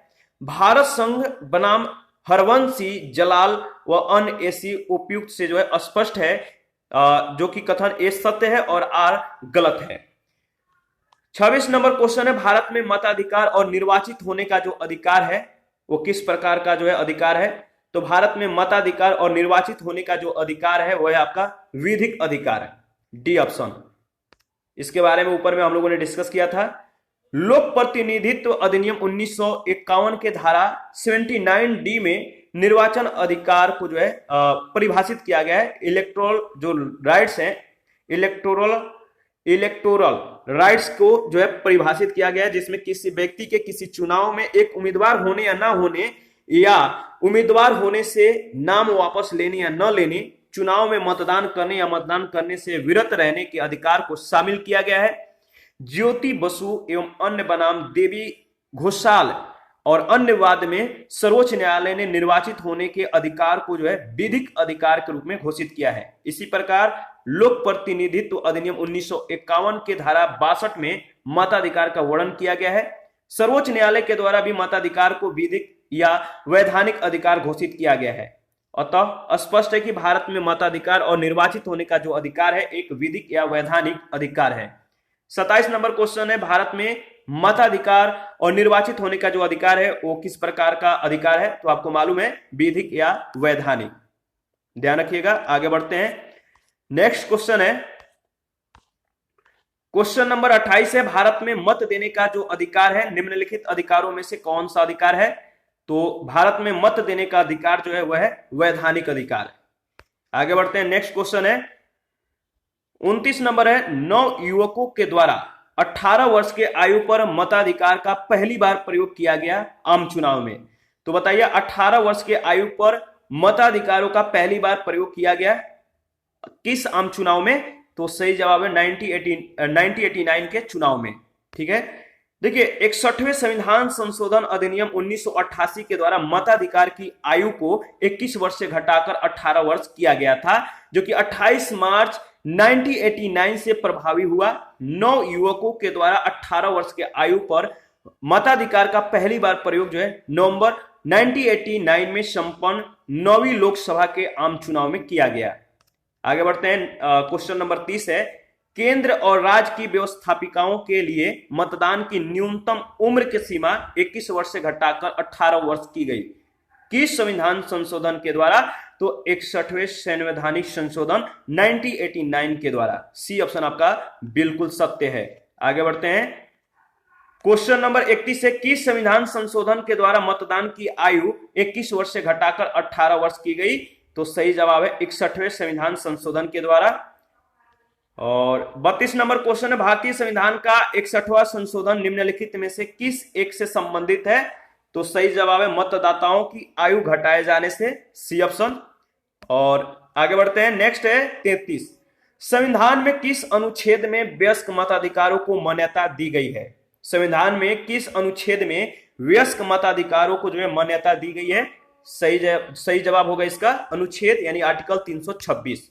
Speaker 1: भारत संघ बनाम हरवंशी, जलाल व अन्य ऐसी उपयुक्त से जो है स्पष्ट है, जो कि कथन ए सत्य है और आर गलत है। 26 नंबर क्वेश्चन है, भारत में मताधिकार और निर्वाचित होने का जो अधिकार है वो किस प्रकार का जो है अधिकार है? तो भारत में मताधिकार और निर्वाचित होने का जो अधिकार है वह है आपका विधिक अधिकार है, डी ऑप्शन। इसके बारे में ऊपर में हम लोगों ने डिस्कस किया था। लोक प्रतिनिधित्व अधिनियम 1951 के धारा 79D में निर्वाचन अधिकार को जो है परिभाषित किया गया है। इलेक्टोरल जो राइट्स हैं, इलेक्टोरल राइट्स को जो है परिभाषित किया गया है, जिसमें किसी व्यक्ति के किसी चुनाव में एक उम्मीदवार होने या ना होने या उम्मीदवार होने से नाम वापस लेने या न लेने, चुनाव में मतदान करने या मतदान करने से विरत रहने के अधिकार को शामिल किया गया है। ज्योति बसु एवं अन्य बनाम देवी घोषाल और अन्य वाद में सर्वोच्च न्यायालय ने निर्वाचित होने के अधिकार को जो है विधिक अधिकार के रूप में घोषित किया है। इसी प्रकार लोक प्रतिनिधित्व अधिनियम 1951 के धारा 62 में मताधिकार का वर्णन किया गया है। सर्वोच्च न्यायालय के द्वारा भी मताधिकार को विधिक या वैधानिक अधिकार घोषित किया गया है। अतः स्पष्ट है कि भारत में मताधिकार और निर्वाचित होने का जो अधिकार है एक विधिक या वैधानिक अधिकार है। 27 नंबर क्वेश्चन है, भारत में मताधिकार और निर्वाचित होने का जो अधिकार है वो किस प्रकार का अधिकार है? तो आपको मालूम है विधिक या वैधानिक। ध्यान रखिएगा। आगे बढ़ते हैं। नेक्स्ट क्वेश्चन है, क्वेश्चन नंबर 28 है, भारत में मत देने का जो अधिकार है निम्नलिखित अधिकारों में से कौन सा अधिकार है? तो भारत में मत देने का अधिकार जो है वह है वैधानिक अधिकार है। आगे बढ़ते हैं। नेक्स्ट क्वेश्चन है 29 नंबर है, 9 युवकों के द्वारा 18 वर्ष के आयु पर मताधिकार का पहली बार प्रयोग किया गया आम चुनाव में। तो बताइए 18 वर्ष के आयु पर मताधिकारों का पहली बार प्रयोग किया गया किस आम चुनाव में? तो सही जवाब है 1989 के चुनाव में। ठीक है, देखिए 61वें संविधान संशोधन अधिनियम 1988 के द्वारा मताधिकार की आयु को 21 वर्ष से घटाकर 18 वर्ष किया गया था, जो कि 28 मार्च 1989 से प्रभावी हुआ। 9 युवकों के द्वारा 18 वर्ष के आयु पर मताधिकार का पहली बार प्रयोग जो है नवंबर 1989 में संपन्न 9वीं लोकसभा के आम चुनाव में किया गया। आगे बढ़ते हैं, क्वेश्चन नंबर 30 है, केंद्र और राज्य की व्यवस्थापिकाओं के लिए मतदान की न्यूनतम उम्र की सीमा 21 वर्ष से घटाकर 18 वर्ष की गई। किस संविधान संशोधन के द्वारा? तो 61वें संवैधानिक संशोधन 1989 के द्वारा। सी ऑप्शन आपका बिल्कुल सत्य है। आगे बढ़ते हैं, क्वेश्चन नंबर 31 है, किस संविधान संशोधन के द्वारा मतदान की आयु 21 वर्ष से घटाकर 18 वर्ष की गई? तो सही जवाब है 61वें संविधान संशोधन के द्वारा। और 32 नंबर क्वेश्चन है, भारतीय संविधान का 61वां संशोधन निम्नलिखित में से किस एक से संबंधित है? तो सही जवाब है मतदाताओं की आयु घटाए जाने से, सी ऑप्शन। और आगे बढ़ते हैं, नेक्स्ट है 33, संविधान में किस अनुच्छेद में वयस्क मताधिकारों को मान्यता दी गई है? संविधान में किस अनुच्छेद में वयस्क मताधिकारों को जो है मान्यता दी गई है? सही जवाब होगा इसका अनुच्छेद यानी आर्टिकल 326।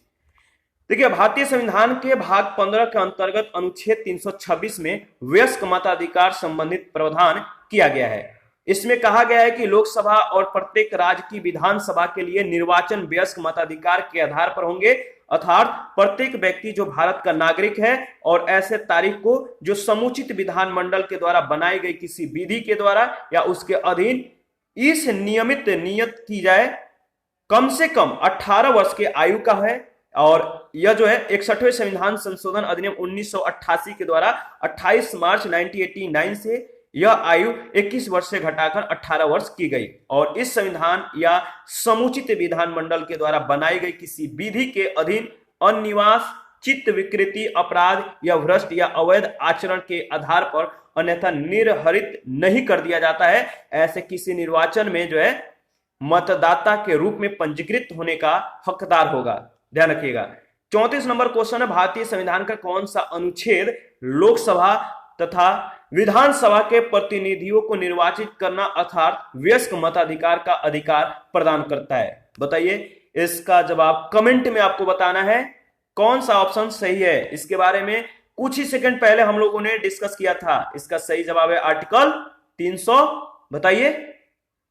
Speaker 1: देखिए भारतीय संविधान के भाग 15 के अंतर्गत अनुच्छेद 326 में वयस्क मताधिकार संबंधित प्रावधान किया गया है। इसमें कहा गया है कि लोकसभा और प्रत्येक राज्य की विधानसभा के लिए निर्वाचन वयस्क मताधिकार के आधार पर होंगे, अर्थात प्रत्येक व्यक्ति जो भारत का नागरिक है और ऐसे तारीख को जो समुचित विधानमंडल के द्वारा बनाई गई किसी विधि के द्वारा या उसके अधीन इस नियत की जाए कम से कम 18 वर्ष के आयु का है। और यह जो है 61वें संविधान संशोधन अधिनियम 1988 के द्वारा 28 मार्च 1989 से यह आयु 21 वर्ष से घटाकर 18 वर्ष की गई। और इस संविधान या समुचित विधानमंडल के द्वारा बनाई गई किसी विधि के अधीन अनिवास, चित्त विकृति, अपराध या भ्रष्ट या अवैध आचरण के आधार पर अन्यथा निर्हरित नहीं कर दिया जाता है, ऐसे किसी निर्वाचन में जो है मतदाता के रूप में पंजीकृत होने का हकदार होगा। ध्यान रखिएगा। 34 नंबर क्वेश्चन है, भारतीय संविधान का कौन सा अनुच्छेद लोकसभा तथा विधानसभा के प्रतिनिधियों को निर्वाचित करना अर्थात वयस्क मताधिकार का अधिकार प्रदान करता है? बताइए, इसका जवाब कमेंट में आपको बताना है कौन सा ऑप्शन सही है। इसके बारे में कुछ ही सेकंड पहले हम लोगों ने डिस्कस किया था। इसका सही जवाब है आर्टिकल 300, बताइए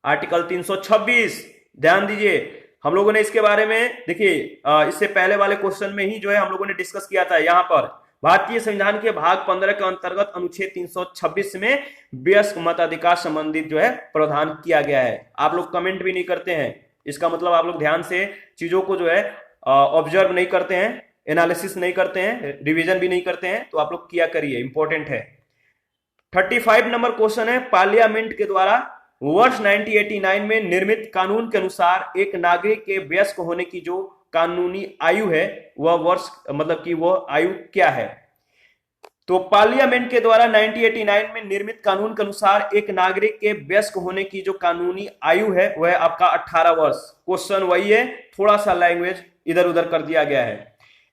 Speaker 1: आर्टिकल 326। ध्यान दीजिए, हम लोगों ने इसके बारे में देखिए इससे पहले वाले क्वेश्चन में ही जो है हम लोगों ने डिस्कस किया था। यहां पर भारतीय संविधान के भाग 15 के अंतर्गत अनुच्छेद 326 में वयस्क मताधिकार संबंधित जो है प्रावधान किया गया है। आप लोग कमेंट भी नहीं करते हैं, इसका मतलब आप लोग ध्यान से चीजों को जो है ऑब्जर्व नहीं करते हैं, एनालिसिस नहीं करते हैं, रिवीजन भी नहीं करते हैं, तो आप लोग किया करिए, इंपॉर्टेंट है। 35 नंबर क्वेश्चन है, पार्लियामेंट के द्वारा वर्ष 1989 में निर्मित कानून के अनुसार एक नागरिक के वयस्क होने की जो कानूनी आयु है वह वर्ष मतलब कि वह आयु क्या है? तो पार्लियामेंट के द्वारा 1989 में निर्मित कानून के अनुसार एक नागरिक के वयस्क होने की जो कानूनी आयु है वह आपका 18 वर्ष। क्वेश्चन वही है, थोड़ा सा लैंग्वेज इधर उधर कर दिया गया है।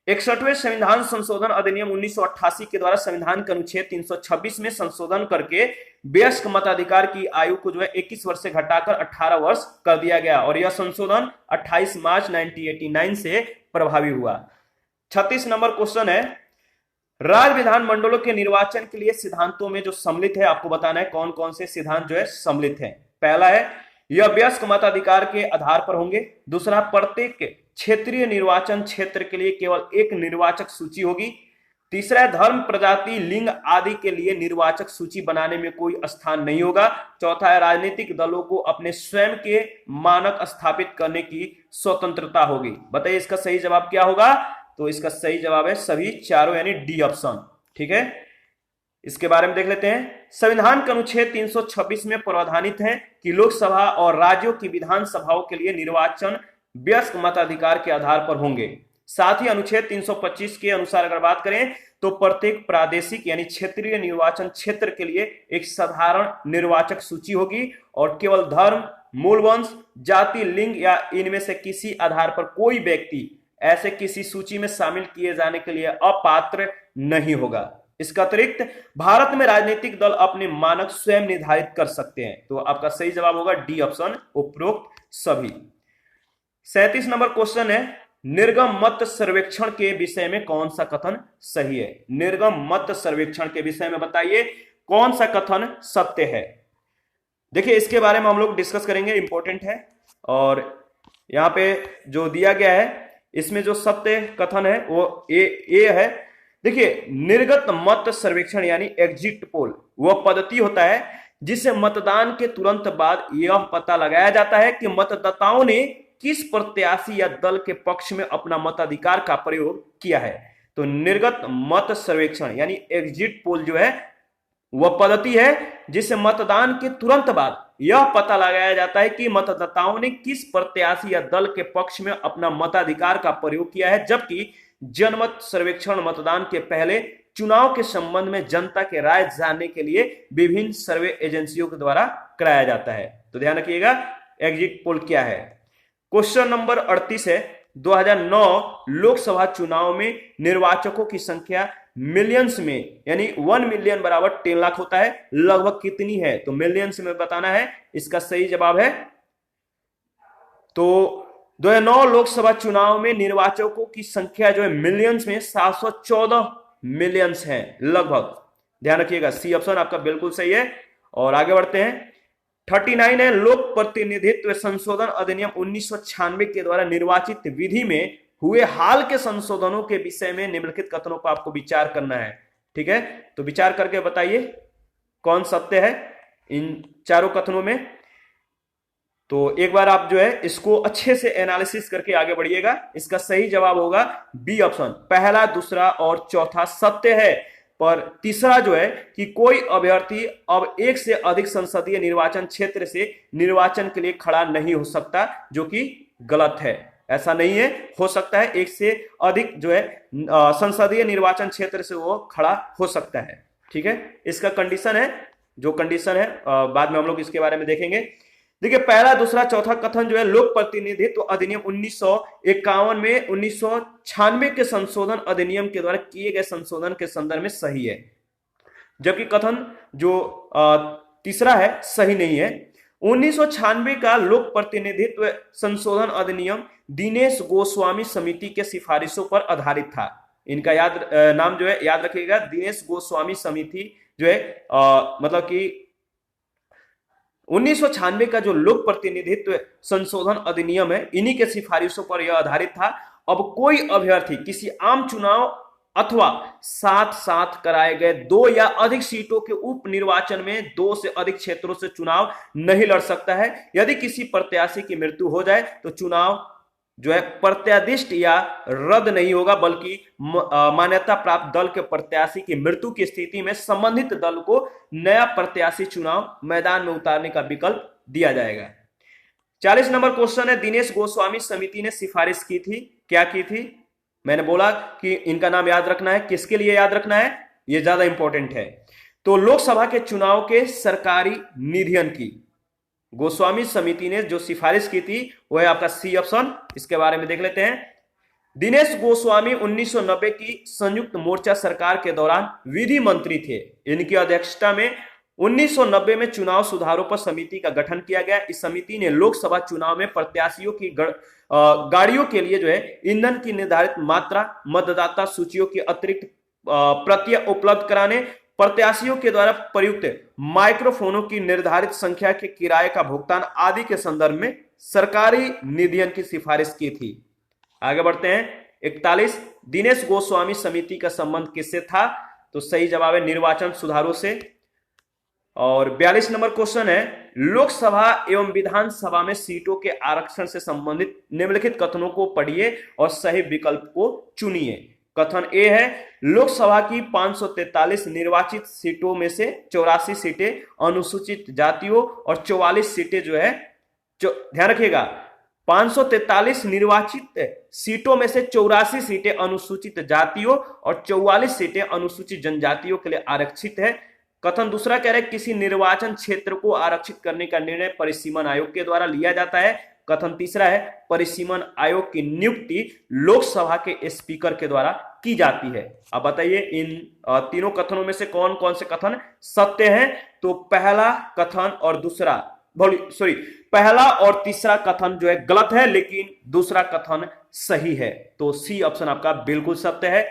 Speaker 1: 61वें संविधान संशोधन अधिनियम 1988 के द्वारा संविधान के अनुच्छेद 326 में संशोधन करके वयस्क मताधिकार की आयु को जो है 21 वर्ष से घटाकर 18 वर्ष कर दिया गया और यह संशोधन 28 मार्च 1989 से प्रभावी हुआ। 36 नंबर क्वेश्चन है, राज्य विधानमंडलों के निर्वाचन के लिए सिद्धांतों में जो सम्मिलित है आपको बताना है कौन कौन से सिद्धांत जो है सम्मिलित है। पहला है यह वयस्क मताधिकार के आधार पर होंगे। दूसरा, प्रत्येक क्षेत्रीय निर्वाचन क्षेत्र के लिए केवल एक निर्वाचक सूची होगी। तीसरा है धर्म, प्रजाति, लिंग आदि के लिए निर्वाचक सूची बनाने में कोई स्थान नहीं होगा। चौथा है राजनीतिक दलों को अपने स्वयं के मानक स्थापित करने की स्वतंत्रता होगी। बताइए इसका सही जवाब क्या होगा? तो इसका सही जवाब है सभी चारों यानी डी ऑप्शन। ठीक है, इसके बारे में देख लेते हैं। संविधान के अनुच्छेद 326 में प्रावधानित है कि लोकसभा और राज्यों की विधानसभाओं के लिए निर्वाचन वयस्क मताधिकार के आधार पर होंगे। साथ ही अनुच्छेद 325 के अनुसार अगर बात करें तो प्रत्येक प्रादेशिक यानी क्षेत्रीय निर्वाचन क्षेत्र के लिए एक साधारण निर्वाचक सूची होगी और केवल धर्म, मूल वंश, जाति, लिंग या इनमें से किसी आधार पर कोई व्यक्ति ऐसे किसी सूची में शामिल किए जाने के लिए अपात्र नहीं होगा। इसका अतिरिक्त भारत में राजनीतिक दल अपने मानक स्वयं निर्धारित कर सकते हैं। तो आपका सही जवाब होगा डी ऑप्शन, उपरोक्त सभी। 37 नंबर क्वेश्चन है, निर्गम मत सर्वेक्षण के विषय में कौन सा कथन सही है? निर्गम मत सर्वेक्षण के विषय में बताइए कौन सा कथन सत्य है। देखिए इसके बारे में हम लोग डिस्कस करेंगे, इंपॉर्टेंट है। और यहां पे जो दिया गया है इसमें जो सत्य कथन है वो ए है। देखिए निर्गत मत सर्वेक्षण यानी एग्जिट पोल वह पद्धति होता है जिससे मतदान के तुरंत बाद यह पता लगाया जाता है कि मतदाताओं ने किस प्रत्याशी या दल के पक्ष में अपना मताधिकार का प्रयोग किया है। तो निर्गत मत सर्वेक्षण यानी एग्जिट पोल जो है वह पद्धति है जिससे मतदान के तुरंत बाद यह पता लगाया जाता है कि मतदाताओं ने किस प्रत्याशी या दल के पक्ष में अपना मताधिकार का प्रयोग किया है, जबकि जनमत सर्वेक्षण मतदान के पहले चुनाव के संबंध में जनता के राय जानने के लिए विभिन्न सर्वे एजेंसियों के द्वारा कराया जाता है। तो ध्यान रखिएगा एग्जिट पोल क्या है। क्वेश्चन नंबर 38 है, 2009 लोकसभा चुनाव में निर्वाचकों की संख्या मिलियंस में यानी 1 मिलियन बराबर 10 लाख होता है, लगभग कितनी है? तो मिलियंस में बताना है। इसका सही जवाब है, तो 2009 लोकसभा चुनाव में निर्वाचकों की संख्या जो है मिलियंस में 714 मिलियंस है लगभग। ध्यान रखिएगा सी ऑप्शन आपका बिल्कुल सही है। और आगे बढ़ते हैं, 39 है, लोक प्रतिनिधित्व संशोधन अधिनियम 1996 के द्वारा निर्वाचित विधि में हुए हाल के संशोधनों के विषय में निम्नलिखित कथनों पर आपको विचार करना है। ठीक है, तो विचार करके बताइए कौन सत्य है इन चारों कथनों में। तो एक बार आप जो है इसको अच्छे से एनालिसिस करके आगे बढ़िएगा। इसका सही जवाब होगा बी ऑप्शन, पहला, दूसरा और चौथा सत्य है। पर तीसरा जो है कि कोई अभ्यर्थी अब एक से अधिक संसदीय निर्वाचन क्षेत्र से निर्वाचन के लिए खड़ा नहीं हो सकता, जो कि गलत है। ऐसा नहीं है, हो सकता है एक से अधिक जो है संसदीय निर्वाचन क्षेत्र से वो खड़ा हो सकता है। ठीक है, इसका कंडीशन है, जो कंडीशन है बाद में हम लोग इसके बारे में देखेंगे। देखिए पहला, दूसरा, चौथा कथन जो है लोक प्रतिनिधित्व अधिनियम 1951 में 1996 के संशोधन अधिनियम के द्वारा किए गए संशोधन के संदर्भ में सही है, जबकि कथन जो तीसरा है सही नहीं है। 1996 का लोक प्रतिनिधित्व संशोधन अधिनियम दिनेश गोस्वामी समिति के सिफारिशों पर आधारित था। इनका नाम जो है याद रखिएगा, दिनेश गोस्वामी समिति जो है मतलब कि 1996 का जो लोक प्रतिनिधित्व संशोधन अधिनियम है इन्हीं के सिफारिशों पर यह आधारित था। अब कोई अभ्यर्थी किसी आम चुनाव अथवा साथ साथ कराए गए 2 या अधिक सीटों के उप निर्वाचन में 2 से अधिक क्षेत्रों से चुनाव नहीं लड़ सकता है। यदि किसी प्रत्याशी की मृत्यु हो जाए तो चुनाव जो है प्रत्यादिष्ट या रद्द नहीं होगा, बल्कि मान्यता प्राप्त दल के प्रत्याशी की मृत्यु की स्थिति में संबंधित दल को नया प्रत्याशी चुनाव मैदान में उतारने का विकल्प दिया जाएगा। 40 नंबर क्वेश्चन है, दिनेश गोस्वामी समिति ने सिफारिश की थी, क्या की थी? मैंने बोला कि इनका नाम याद रखना है। किसके लिए याद रखना है, यह ज्यादा इंपॉर्टेंट है। तो लोकसभा के चुनाव के सरकारी निधियन की गोस्वामी समिति ने जो सिफारिश की थी वह है आपका सी ऑप्शन। इसके बारे में देख लेते हैं। दिनेश गोस्वामी 1990 की संयुक्त मोर्चा सरकार के दौरान विधि मंत्री थे। इनकी अध्यक्षता में 1990 में चुनाव सुधारों पर समिति का गठन किया गया। इस समिति ने लोकसभा चुनाव में प्रत्याशियों की गाड़ियों के लिए जो है ईंधन की निर्धारित मात्रा, मतदाता सूचियों की अतिरिक्त प्रतियां उपलब्ध कराने, प्रत्याशियों के द्वारा प्रयुक्त माइक्रोफोनों की निर्धारित संख्या के किराए का भुगतान आदि के संदर्भ में सरकारी निधियन की सिफारिश की थी। आगे बढ़ते हैं। 41, दिनेश गोस्वामी समिति का संबंध किससे था? तो सही जवाब है निर्वाचन सुधारों से। और 42 नंबर क्वेश्चन है, लोकसभा एवं विधानसभा में सीटों के आरक्षण से संबंधित निम्नलिखित कथनों को पढ़िए और सही विकल्प को चुनिए। कथन ए है, लोकसभा की 543 निर्वाचित सीटों में से 84 सीटें अनुसूचित जातियों और 44 सीटें जो है, ध्यान रखिएगा 543 निर्वाचित सीटों में से 84 सीटें अनुसूचित जातियों और 44 सीटें अनुसूचित जनजातियों के लिए आरक्षित है। कथन दूसरा कह रहे हैं, किसी निर्वाचन क्षेत्र को आरक्षित करने का निर्णय परिसीमन आयोग के द्वारा लिया जाता है। कथन तीसरा है परिसीमन आयोग की नियुक्ति लोकसभा के स्पीकर के द्वारा की जाती है। अब बताइए इन तीनों कथनों में से कौन कौन से कथन सत्य हैं? तो पहला कथन और दूसरा पहला और तीसरा कथन जो है गलत है, लेकिन दूसरा कथन सही है। तो सी ऑप्शन आपका बिल्कुल सत्य है।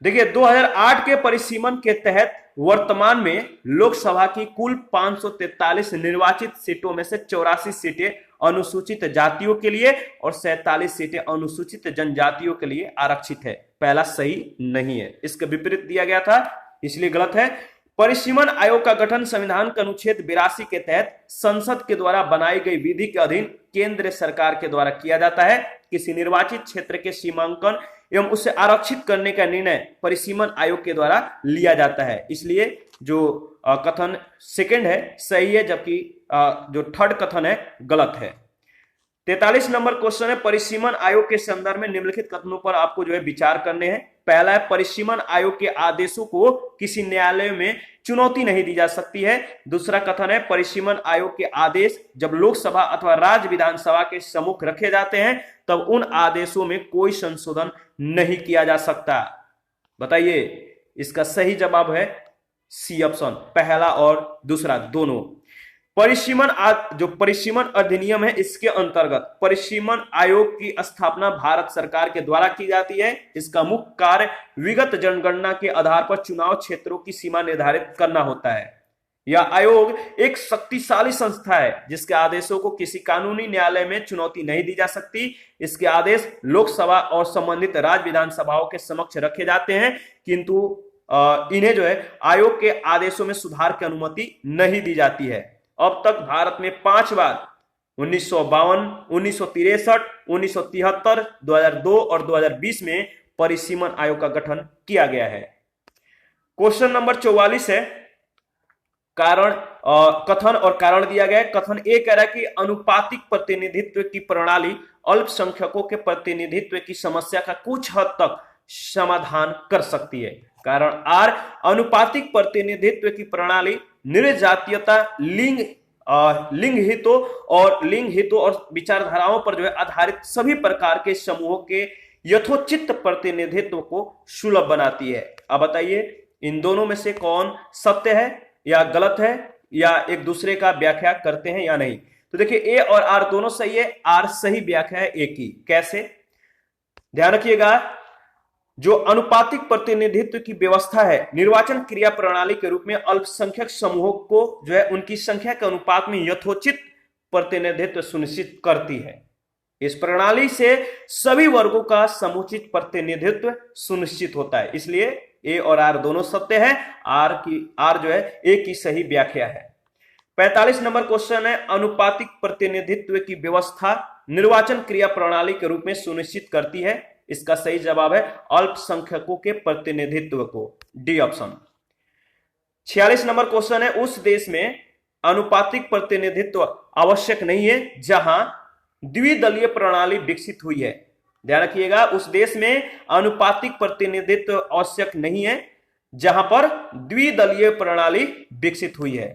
Speaker 1: देखिए 2008 के परिसीमन के तहत वर्तमान में लोकसभा की कुल 543 निर्वाचित सीटों में से 84 सीटें अनुसूचित जातियों के लिए और 47 सीटें अनुसूचित जनजातियों के लिए आरक्षित है। पहला सही नहीं है, इसके विपरीत दिया गया था, इसलिए गलत है। परिसीमन आयोग का गठन संविधान के अनुच्छेद 82 के तहत संसद के द्वारा बनाई गई विधि के अधीन केंद्र सरकार के द्वारा किया जाता है। किसी निर्वाचित क्षेत्र के सीमांकन एवं उसे आरक्षित करने का निर्णय परिसीमन आयोग के द्वारा लिया जाता है, इसलिए जो कथन सेकंड है सही है, जबकि जो थर्ड कथन है गलत है। 43 नंबर क्वेश्चन है परिसीमन आयोग के संदर्भ में निम्नलिखित कथनों पर आपको जो है विचार करने हैं। पहला है परिसीमन आयोग के आदेशों को किसी न्यायालय में चुनौती नहीं दी जा सकती है। दूसरा कथन है परिसीमन आयोग के आदेश जब लोकसभा अथवा राज्य विधानसभा के सम्मुख रखे जाते हैं तब उन आदेशों में कोई संशोधन नहीं किया जा सकता। बताइए इसका सही जवाब है सी ऑप्शन, पहला और दूसरा दोनों। जो परिसीमन अधिनियम है इसके अंतर्गत परिसीमन आयोग की स्थापना भारत सरकार के द्वारा की जाती है। इसका मुख्य कार्य विगत जनगणना के आधार पर चुनाव क्षेत्रों की सीमा निर्धारित करना होता है। यह आयोग एक शक्तिशाली संस्था है जिसके आदेशों को किसी कानूनी न्यायालय में चुनौती नहीं दी जा सकती। इसके आदेश लोकसभा और संबंधित राज्य विधानसभाओं के समक्ष रखे जाते हैं, किंतु इन्हें जो है आयोग के आदेशों में सुधार की अनुमति नहीं दी जाती है। अब तक भारत में 5 बार 1952, 1963, 1973, 2002 और 2020 में परिसीमन आयोग का गठन किया गया है। क्वेश्चन नंबर 44 है कथन और कारण दिया गया है। कथन ए कह रहा है कि अनुपातिक प्रतिनिधित्व की प्रणाली अल्पसंख्यकों के प्रतिनिधित्व की समस्या का कुछ हद तक समाधान कर सकती है। कारण आर अनुपातिक प्रतिनिधित्व की प्रणाली निर्जातीयता, लिंग हितों और विचारधाराओं पर जो है आधारित सभी प्रकार के समूहों के यथोचित प्रतिनिधित्व को सुलभ बनाती है। अब बताइए इन दोनों में से कौन सत्य है या गलत है, या एक दूसरे का व्याख्या करते हैं या नहीं? तो देखिए ए और आर दोनों सही है। आर सही व्याख्या है ए की। कैसे? ध्यान रखिएगा, जो अनुपातिक प्रतिनिधित्व की व्यवस्था है निर्वाचन क्रिया प्रणाली के रूप में अल्पसंख्यक समूहों को जो है उनकी संख्या के अनुपात में यथोचित प्रतिनिधित्व सुनिश्चित करती है। इस प्रणाली से सभी वर्गों का समुचित प्रतिनिधित्व सुनिश्चित होता है, इसलिए ए और आर दोनों सत्य है। आर जो है ए की सही व्याख्या है। 45 नंबर क्वेश्चन है अनुपातिक प्रतिनिधित्व की व्यवस्था निर्वाचन क्रिया प्रणाली के रूप में सुनिश्चित करती है। इसका सही जवाब है अल्पसंख्यकों के प्रतिनिधित्व को, डी ऑप्शन। 46 नंबर क्वेश्चन है उस देश में अनुपातिक प्रतिनिधित्व आवश्यक नहीं है जहां द्विदलीय प्रणाली विकसित हुई है। ध्यान रखिएगा, उस देश में अनुपातिक प्रतिनिधित्व आवश्यक नहीं है जहां पर द्विदलीय प्रणाली विकसित हुई है।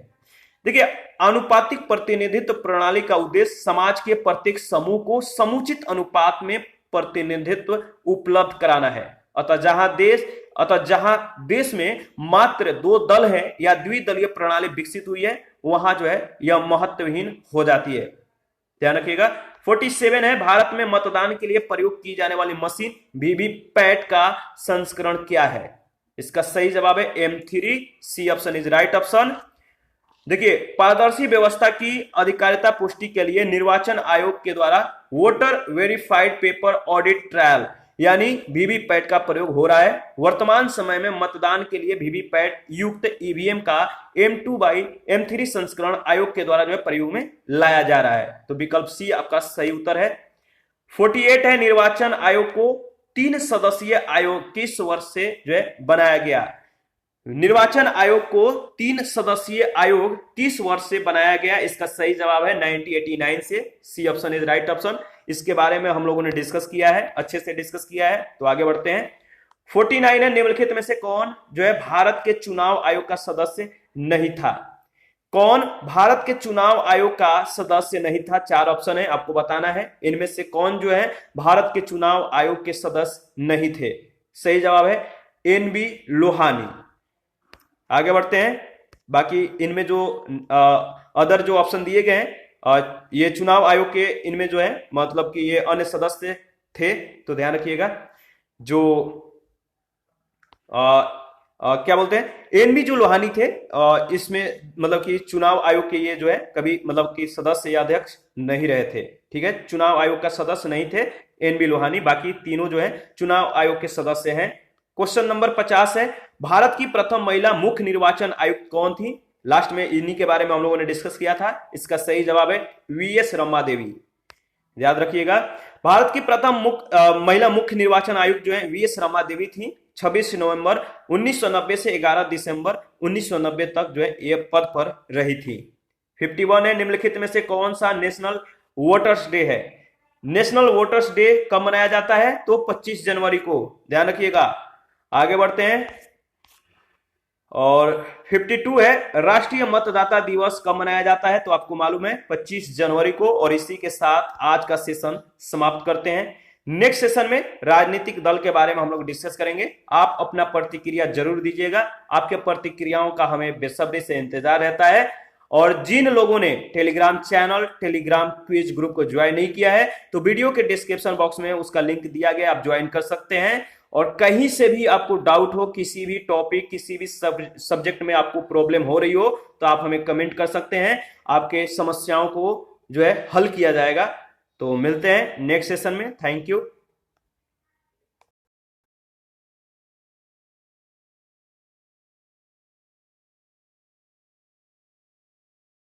Speaker 1: देखिए अनुपातिक प्रतिनिधित्व प्रणाली का उद्देश्य समाज के प्रत्येक समूह को समुचित अनुपात में प्रतिनिधित्व उपलब्ध कराना है। अतः जहां देश में मात्र 2 दल है या द्विदलीय प्रणाली विकसित हुई है वहां जो है यह महत्वहीन हो जाती है। ध्यान रखिएगा। 47 है भारत में मतदान के लिए प्रयोग की जाने वाली मशीन वीवीपैट का संस्करण क्या है? इसका सही जवाब है M3, C option is right option. देखिए पारदर्शी व्यवस्था की अधिकारिता पुष्टि के लिए निर्वाचन आयोग के द्वारा voter verified paper audit trial यानी वीवीपैट का प्रयोग हो रहा है। वर्तमान समय में मतदान के लिए वीवीपैट युक्त ईवीएम का M2/M3 संस्करण आयोग के द्वारा जो है प्रयोग में लाया जा रहा है। तो विकल्प सी आपका सही उत्तर है। 48 है निर्वाचन आयोग को 3 सदस्यीय आयोग किस वर्ष से जो है बनाया गया? निर्वाचन आयोग को 3 सदस्यीय आयोग किस वर्ष से बनाया गया? इसका सही जवाब है 1989 से, C option is right option. इसके बारे में हम लोगों ने डिस्कस किया है, अच्छे से डिस्कस किया है। तो आगे बढ़ते हैं। 49 है निम्नलिखित में से कौन जो है भारत के चुनाव आयोग का सदस्य नहीं था? कौन भारत के चुनाव आयोग का सदस्य नहीं था? 4 ऑप्शन है, आपको बताना है इनमें से कौन जो है भारत के चुनाव आयोग के सदस्य नहीं थे। सही जवाब है एनबी लोहानी। आगे बढ़ते हैं। बाकी इनमें जो अदर जो ऑप्शन दिए गए हैं ये चुनाव आयोग के इनमें जो है मतलब कि ये अन्य सदस्य थे, तो ध्यान रखिएगा। जो क्या बोलते हैं एनबी जो लोहानी थे इसमें मतलब कि चुनाव आयोग के ये जो है कभी मतलब कि सदस्य या अध्यक्ष नहीं रहे थे। ठीक है, चुनाव आयोग का सदस्य नहीं थे एनबी लोहानी, बाकी तीनों जो है चुनाव आयोग के सदस्य हैं। क्वेश्चन नंबर 50 है, भारत की प्रथम महिला मुख्य निर्वाचन आयुक्त कौन थी? लास्ट में इन्हीं के बारे में हम लोगों ने डिस्कस किया था। इसका सही जवाब है वीएस रमा देवी। याद रखिएगा, भारत की प्रथम महिला मुख्य निर्वाचन आयुक्त जो है वीएस रमा देवी थी। 26 नवंबर 1990 से 11 दिसंबर 1990 तक जो है ये पद पर रही थी। 51 है, निम्नलिखित में से कौन सा नेशनल वोटर्स डे है? नेशनल वोटर्स डे कब मनाया जाता है? तो 25 जनवरी को। ध्यान रखिएगा। आगे बढ़ते हैं। और 52 है, राष्ट्रीय मतदाता दिवस कब मनाया जाता है? तो आपको मालूम है 25 जनवरी को। और इसी के साथ आज का सेशन समाप्त करते हैं। नेक्स्ट सेशन में राजनीतिक दल के बारे में हम लोग डिस्कस करेंगे। आप अपना प्रतिक्रिया जरूर दीजिएगा, आपके प्रतिक्रियाओं का हमें बेसब्री से इंतजार रहता है। और जिन लोगों ने Telegram channel, Telegram quiz group को ज्वाइन नहीं किया है तो वीडियो के डिस्क्रिप्शन बॉक्स में उसका लिंक दिया गया, आप ज्वाइन कर सकते हैं। और कहीं से भी आपको डाउट हो, किसी भी टॉपिक, किसी भी सब्जेक्ट में आपको प्रॉब्लम हो रही हो तो आप हमें कमेंट कर सकते हैं, आपके समस्याओं को जो है हल किया जाएगा। तो मिलते हैं नेक्स्ट सेशन में। Thank you.